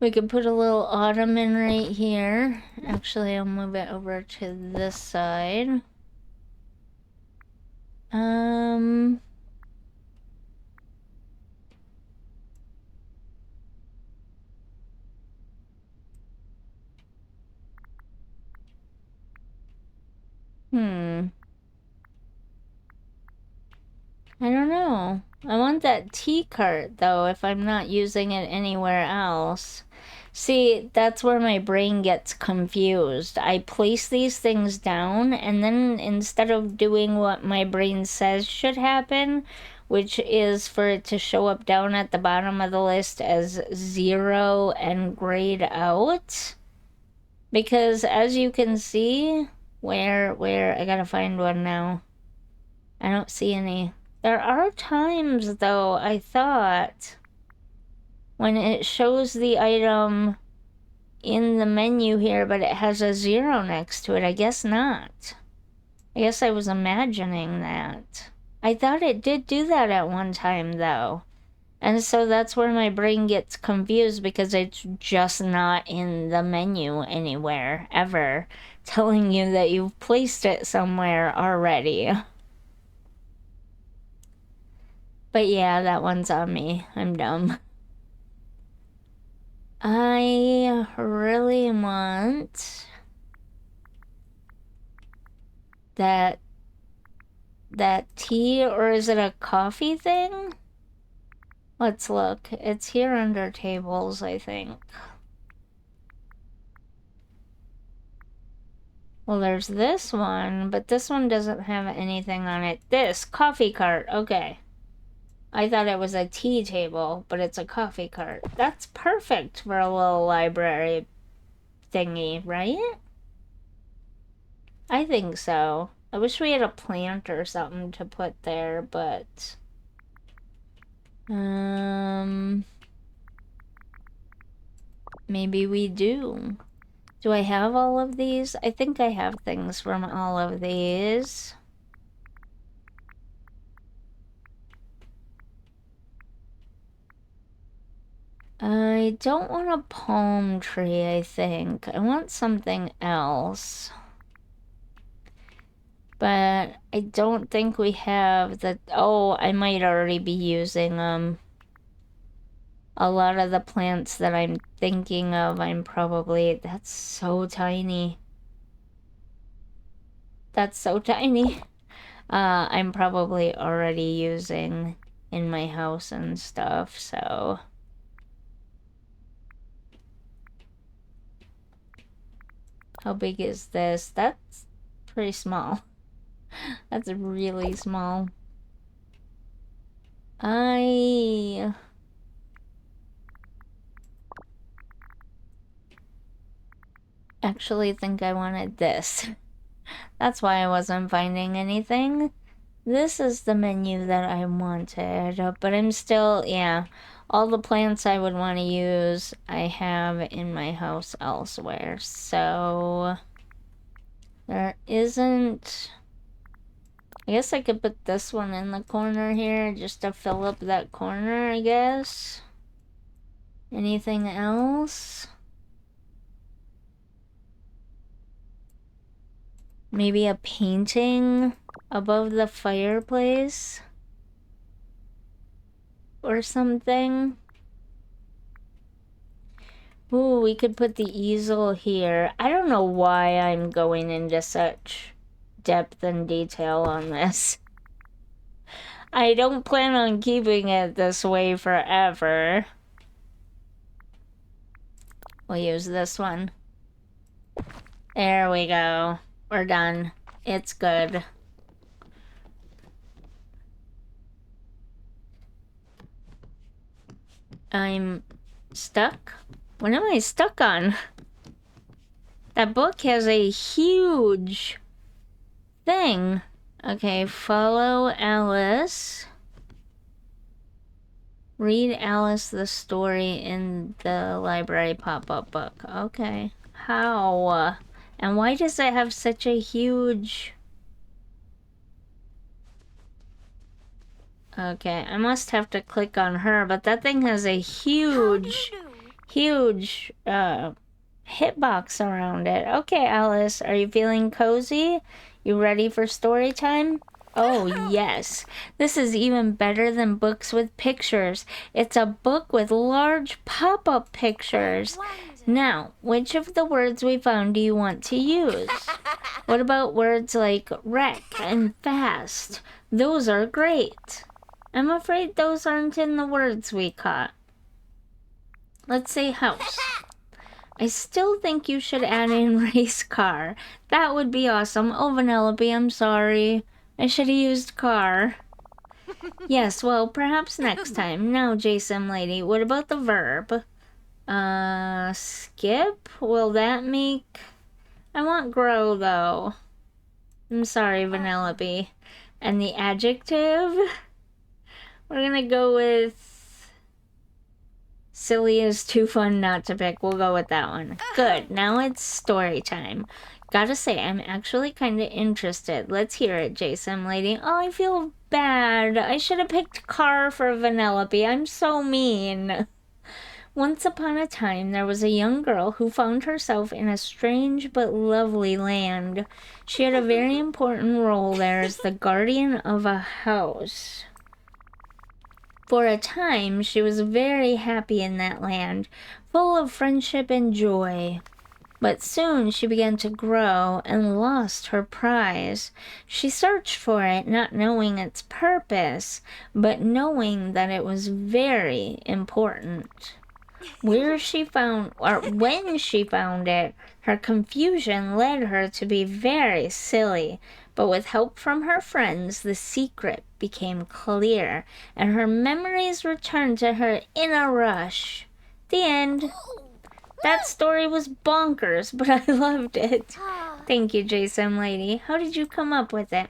We could put a little ottoman right here. Actually, I'll move it over to this side. I don't know. I want that tea cart, though, if I'm not using it anywhere else. See, that's where my brain gets confused. I place these things down, and then instead of doing what my brain says should happen, which is for it to show up down at the bottom of the list as 0 and grayed out. Because as you can see, where, I gotta find one now. I don't see any. There are times, though, I thought, when it shows the item in the menu here, but it has a 0 next to it. I guess not. I guess I was imagining that. I thought it did do that at one time, though. And so that's where my brain gets confused, because it's just not in the menu anywhere, ever, telling you that you've placed it somewhere already. But yeah, that one's on me. I'm dumb. I really want that that tea, or is it a coffee thing? Let's look. It's here under tables, I think. Well, there's this one, but this one doesn't have anything on it. This coffee cart. Okay. I thought it was a tea table, but it's a coffee cart. That's perfect for a little library thingy, right? I think so. I wish we had a plant or something to put there, but... maybe we do. Do I have all of these? I think I have things from all of these. I don't want a palm tree, I think. I want something else. But I don't think we have the... Oh, I might already be using them. A lot of the plants that I'm thinking of, I'm probably... That's so tiny. That's so tiny. I'm probably already using in my house and stuff, so... How big is this? That's pretty small. That's really small. I actually think I wanted this. That's why I wasn't finding anything. This is the menu that I wanted, but I'm still, yeah, all the plants I would want to use, I have in my house elsewhere, so there isn't... I guess I could put this one in the corner here just to fill up that corner, I guess. Anything else? Maybe a painting above the fireplace? Or something? Ooh, we could put the easel here. I don't know why I'm going into such depth and detail on this. I don't plan on keeping it this way forever. We'll use this one. There we go. We're done. It's good. I'm stuck? What am I stuck on? That book has a huge thing. Okay, follow Alice. Read Alice the story in the library pop-up book. Okay. How? And why does it have such a huge... Okay, I must have to click on her, but that thing has a huge hitbox around it. Okay, Alice, are you feeling cozy? You ready for story time? Oh, yes. This is even better than books with pictures. It's a book with large pop-up pictures. Now, which of the words we found do you want to use? What about words like wreck and fast? Those are great. I'm afraid those aren't in the words we caught. Let's say house. I still think you should add in race car. That would be awesome. Oh, Vanellope, I'm sorry. I should have used car. Yes, well, perhaps next time. Now, JSimLady, what about the verb? Skip? Will that make... I want grow, though. I'm sorry, Vanellope. And the adjective? We're gonna go with... Silly is too fun not to pick. We'll go with that one. Good. Now it's story time. Gotta say, I'm actually kind of interested. Let's hear it, JSimLady. Oh, I feel bad. I should have picked car for Vanellope. I'm so mean. Once upon a time, there was a young girl who found herself in a strange but lovely land. She had a very important role there as the guardian of a house. For a time, she was very happy in that land, full of friendship and joy. But soon she began to grow and lost her prize. She searched for it, not knowing its purpose, but knowing that it was very important. When she found it, her confusion led her to be very silly. But with help from her friends, the secret became clear, and her memories returned to her in a rush. The end. That story was bonkers, but I loved it. Thank you, JSimLady. How did you come up with it?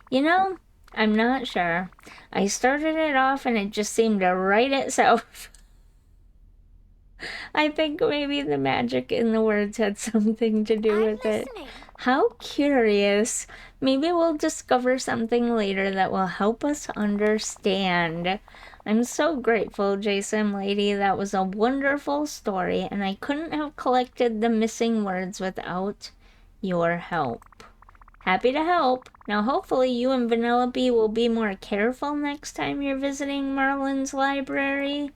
You know, I'm not sure. I started it off and it just seemed to write itself. I think maybe the magic in the words had something to do with it. How curious. Maybe we'll discover something later that will help us understand. I'm so grateful, JSimLady. That was a wonderful story, and I couldn't have collected the missing words without your help. Happy to help. Now hopefully you and Vanellope will be more careful next time you're visiting Merlin's library.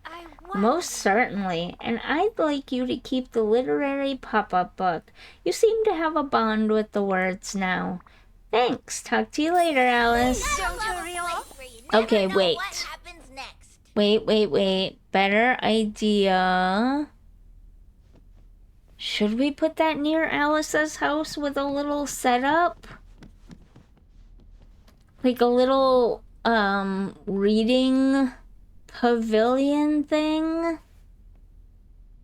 Most certainly, and I'd like you to keep the literary pop-up book. You seem to have a bond with the words now. Thanks. Talk to you later, Alice. Don't hurry off. Okay, wait. Wait. Better idea. Should we put that near Alice's house with a little setup? Like a little, reading pavilion thing?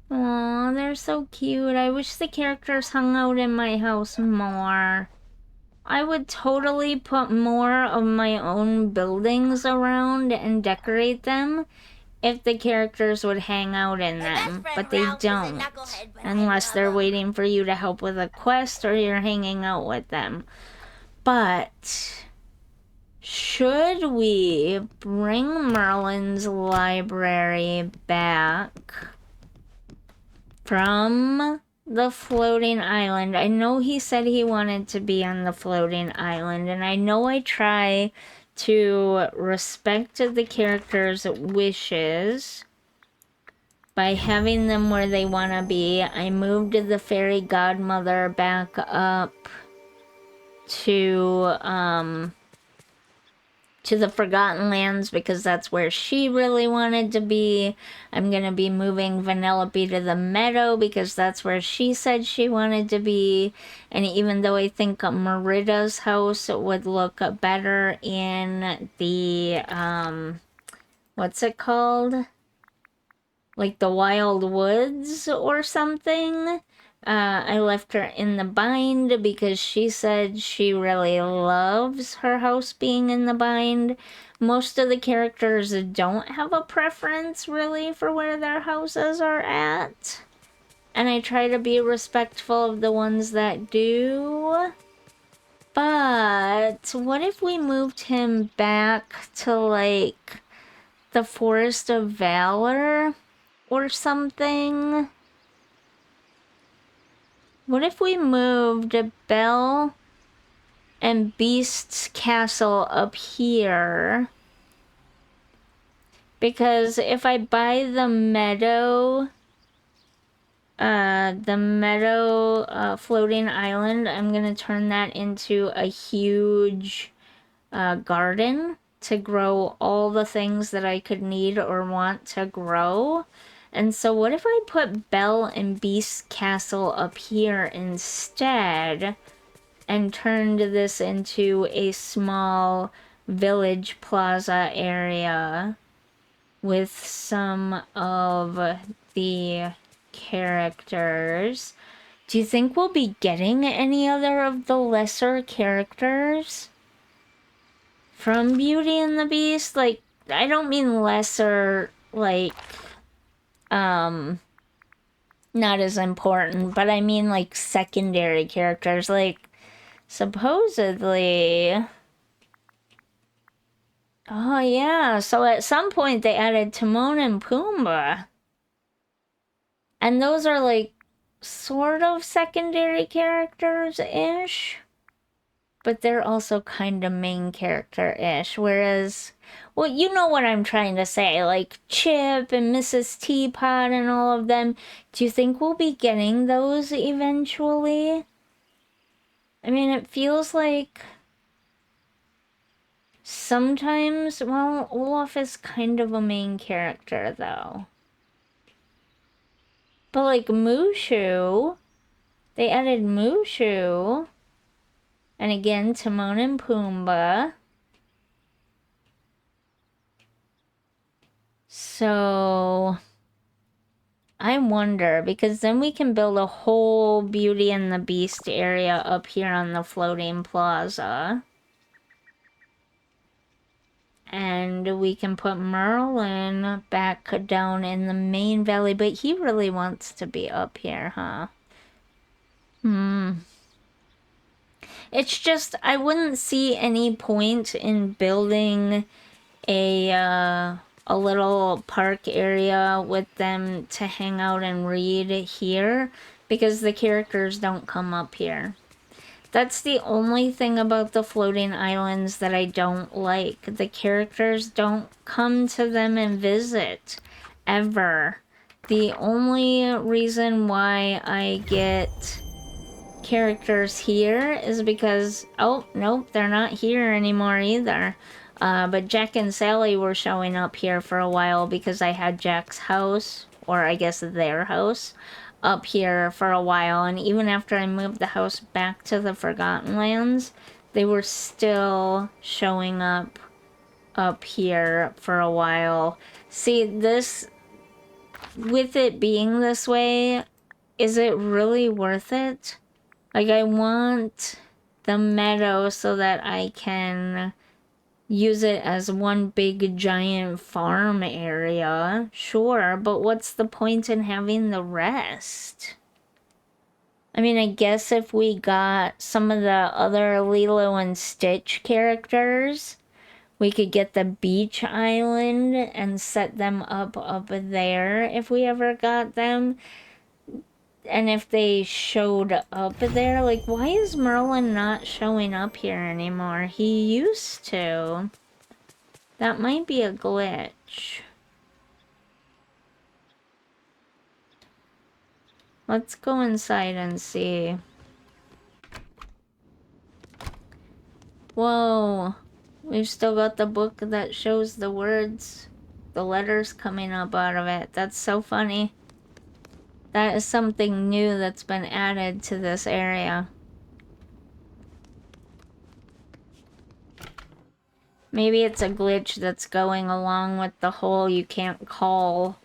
Aw, they're so cute. I wish the characters hung out in my house more. I would totally put more of my own buildings around and decorate them if the characters would hang out in them, but they don't, unless they're waiting for you to help with a quest or you're hanging out with them. But should we bring Merlin's library back from the floating island? I know he said he wanted to be on the floating island, and I know I try to respect the characters' wishes by having them where they want to be. I moved the fairy godmother back up to the Forgotten Lands because that's where she really wanted to be. I'm going to be moving Vanellope to the meadow because that's where she said she wanted to be. And even though I think Merida's house would look better in the, what's it called? Like the Wild Woods or something. I left her in the bind because she said she really loves her house being in the bind. Most of the characters don't have a preference really for where their houses are at. And I try to be respectful of the ones that do. But what if we moved him back to like the Forest of Valor or something? What if we moved Belle and Beast's castle up here? Because if I buy the meadow floating island, I'm gonna turn that into a huge garden to grow all the things that I could need or want to grow. And so what if I put Belle and Beast's castle up here instead and turned this into a small village plaza area with some of the characters? Do you think we'll be getting any other of the lesser characters from Beauty and the Beast? Like, I don't mean lesser, like, not as important, but I mean like secondary characters, like supposedly. Oh yeah, so at some point they added Timon and Pumbaa. And those are like sort of secondary characters-ish. but they're also kind of main character-ish, whereas, well, you know what I'm trying to say, like Chip and Mrs. Teapot and all of them. Do you think we'll be getting those eventually? I mean, it feels like sometimes, well, Olaf is kind of a main character, though. But like Mushu, they added Mushu. And again, Timon and Pumbaa. So I wonder, because then we can build a whole Beauty and the Beast area up here on the floating plaza. And we can put Merlin back down in the main valley, but he really wants to be up here, huh? It's just, I wouldn't see any point in building a little park area with them to hang out and read here, because the characters don't come up here. That's the only thing about the floating islands that I don't like. The characters don't come to them and visit, ever. The only reason why I get characters here is because, oh, nope, they're not here anymore either. But Jack and Sally were showing up here for a while because I had Jack's house, or I guess their house, up here for a while. And even after I moved the house back to the Forgotten Lands, they were still showing up here for a while. See, this, with it being this way, is it really worth it? Like, I want the meadow so that I can use it as one big giant farm area. Sure, but what's the point in having the rest? I mean, I guess if we got some of the other Lilo and Stitch characters, we could get the beach island and set them up there if we ever got them. And if they showed up there, like, why is Merlin not showing up here anymore? He used to. That might be a glitch. Let's go inside and see. Whoa. We've still got the book that shows the words, the letters coming up out of it. That's so funny. That is something new that's been added to this area. Maybe it's a glitch that's going along with the whole you can't call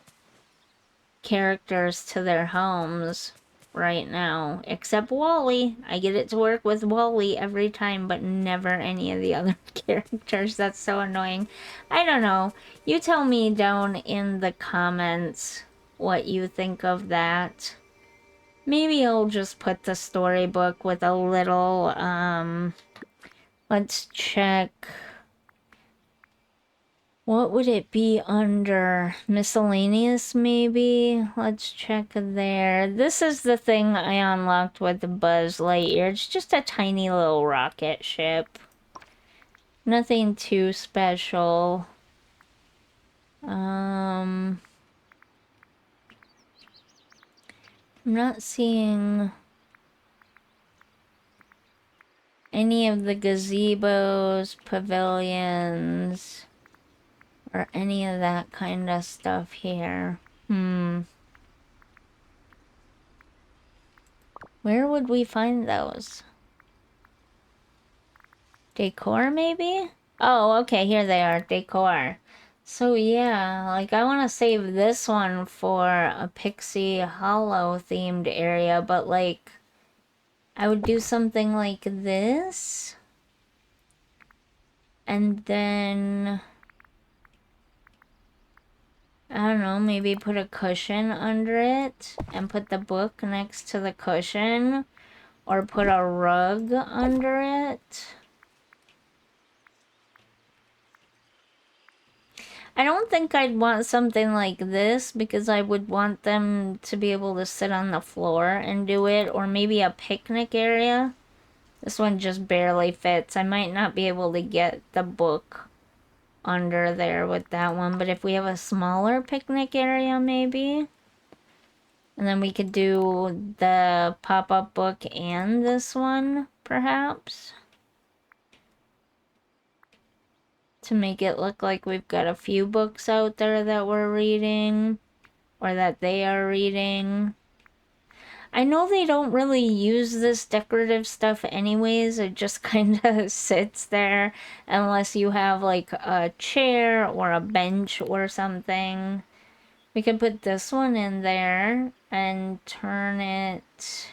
characters to their homes right now. Except Wally. I get it to work with Wally every time, but never any of the other characters. That's so annoying. I don't know. You tell me down in the comments what you think of that. Maybe I'll just put the storybook with a little, let's check. What would it be under? Miscellaneous, maybe? Let's check there. This is the thing I unlocked with the Buzz Lightyear. It's just a tiny little rocket ship. Nothing too special. I'm not seeing any of the gazebos, pavilions, or any of that kind of stuff here. Where would we find those? Decor, maybe? Oh, okay, here they are, decor. So yeah, like I want to save this one for a Pixie Hollow themed area, but like I would do something like this. And then I don't know, maybe put a cushion under it and put the book next to the cushion, or put a rug under it. I don't think I'd want something like this because I would want them to be able to sit on the floor and do it, or maybe a picnic area. This one just barely fits. I might not be able to get the book under there with that one, but if we have a smaller picnic area maybe, and then we could do the pop-up book and this one perhaps, to make it look like we've got a few books out there that we're reading, or that they are reading. I know they don't really use this decorative stuff anyways, it just kind of sits there unless you have like a chair or a bench or something. We could put this one in there and turn it...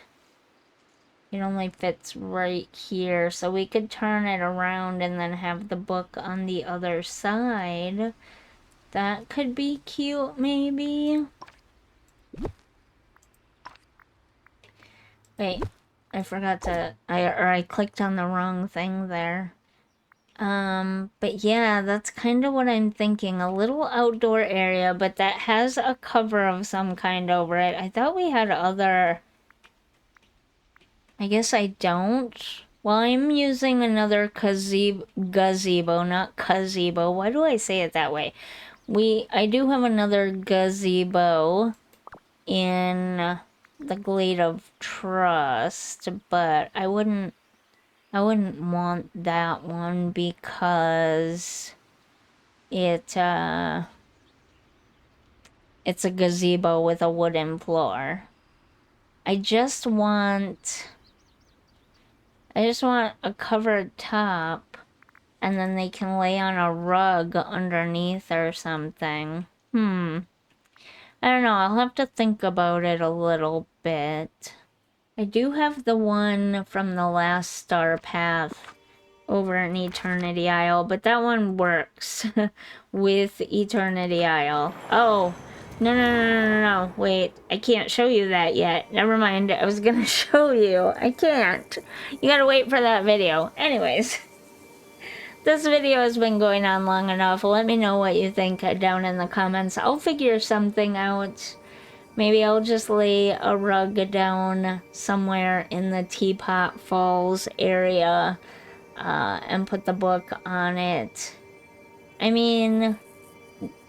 It only fits right here, so we could turn it around and then have the book on the other side. That could be cute, maybe. Wait, I forgot to... I clicked on the wrong thing there. But yeah, that's kind of what I'm thinking. A little outdoor area, but that has a cover of some kind over it. I thought we had other... I guess I don't. Well, I'm using another gazebo, not gazebo. Why do I say it that way? I do have another gazebo in the Glade of Trust, but I wouldn't want that one because it's a gazebo with a wooden floor. I just want a covered top, and then they can lay on a rug underneath or something. I don't know, I'll have to think about it a little bit. I do have the one from the last Star Path over in Eternity Isle, but that one works with Eternity Isle. Oh, no, wait, I can't show you that yet. Never mind, I was gonna show you. I can't. You gotta wait for that video. Anyways, this video has been going on long enough. Let me know what you think down in the comments. I'll figure something out. Maybe I'll just lay a rug down somewhere in the Teapot Falls area and put the book on it. I mean,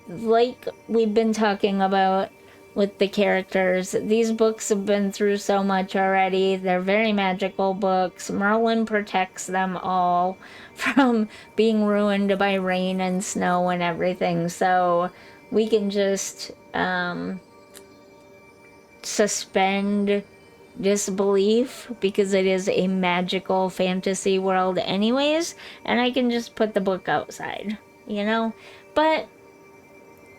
like we've been talking about with the characters, these books have been through so much already. They're very magical books. Merlin protects them all from being ruined by rain and snow and everything. So we can just suspend disbelief because it is a magical fantasy world anyways, and I can just put the book outside, you know? But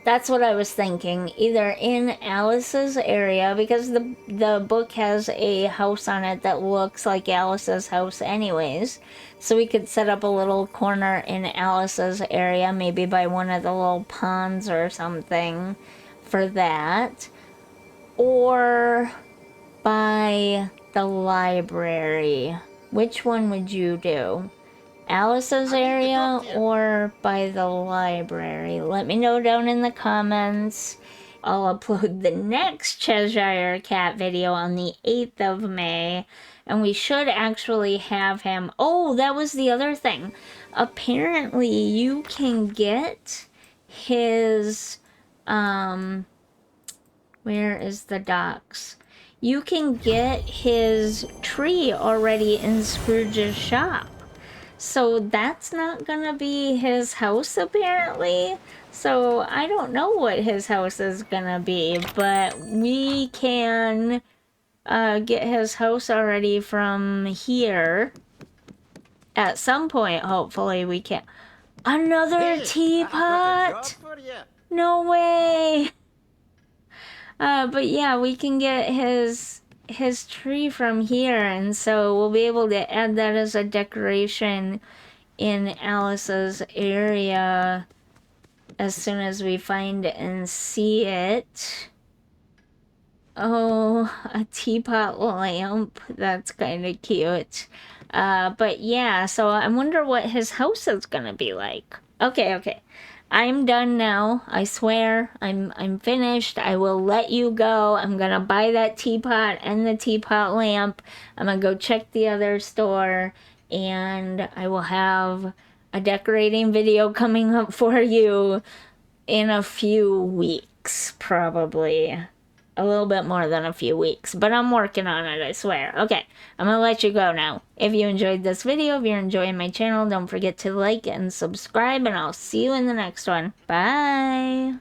that's what I was thinking, either in Alice's area, because the book has a house on it that looks like Alice's house anyways, so we could set up a little corner in Alice's area, maybe by one of the little ponds or something for that, or by the library. Which one would you do? Alice's area or by the library? Let me know down in the comments. I'll upload the next Cheshire Cat video on the 8th of May, and we should actually have him... Oh, that was the other thing. Apparently, you can get his... Where is the docks? You can get his tree already in Scrooge's shop. So that's not gonna be his house, apparently. So I don't know what his house is gonna be, but we can get his house already from here. At some point, hopefully we can. Another teapot? No way! But yeah, we can get his tree from here, and so we'll be able to add that as a decoration in Alice's area as soon as we find and see it. Oh, a teapot lamp. That's kind of cute. But yeah, so I wonder what his house is gonna be like. Okay. I'm done now. I swear. I'm finished. I will let you go. I'm gonna buy that teapot and the teapot lamp. I'm gonna go check the other store, and I will have a decorating video coming up for you in a few weeks, probably. A little bit more than a few weeks, but I'm working on it, I swear. Okay, I'm gonna let you go now. If you enjoyed this video, if you're enjoying my channel, don't forget to like and subscribe, and I'll see you in the next one. Bye!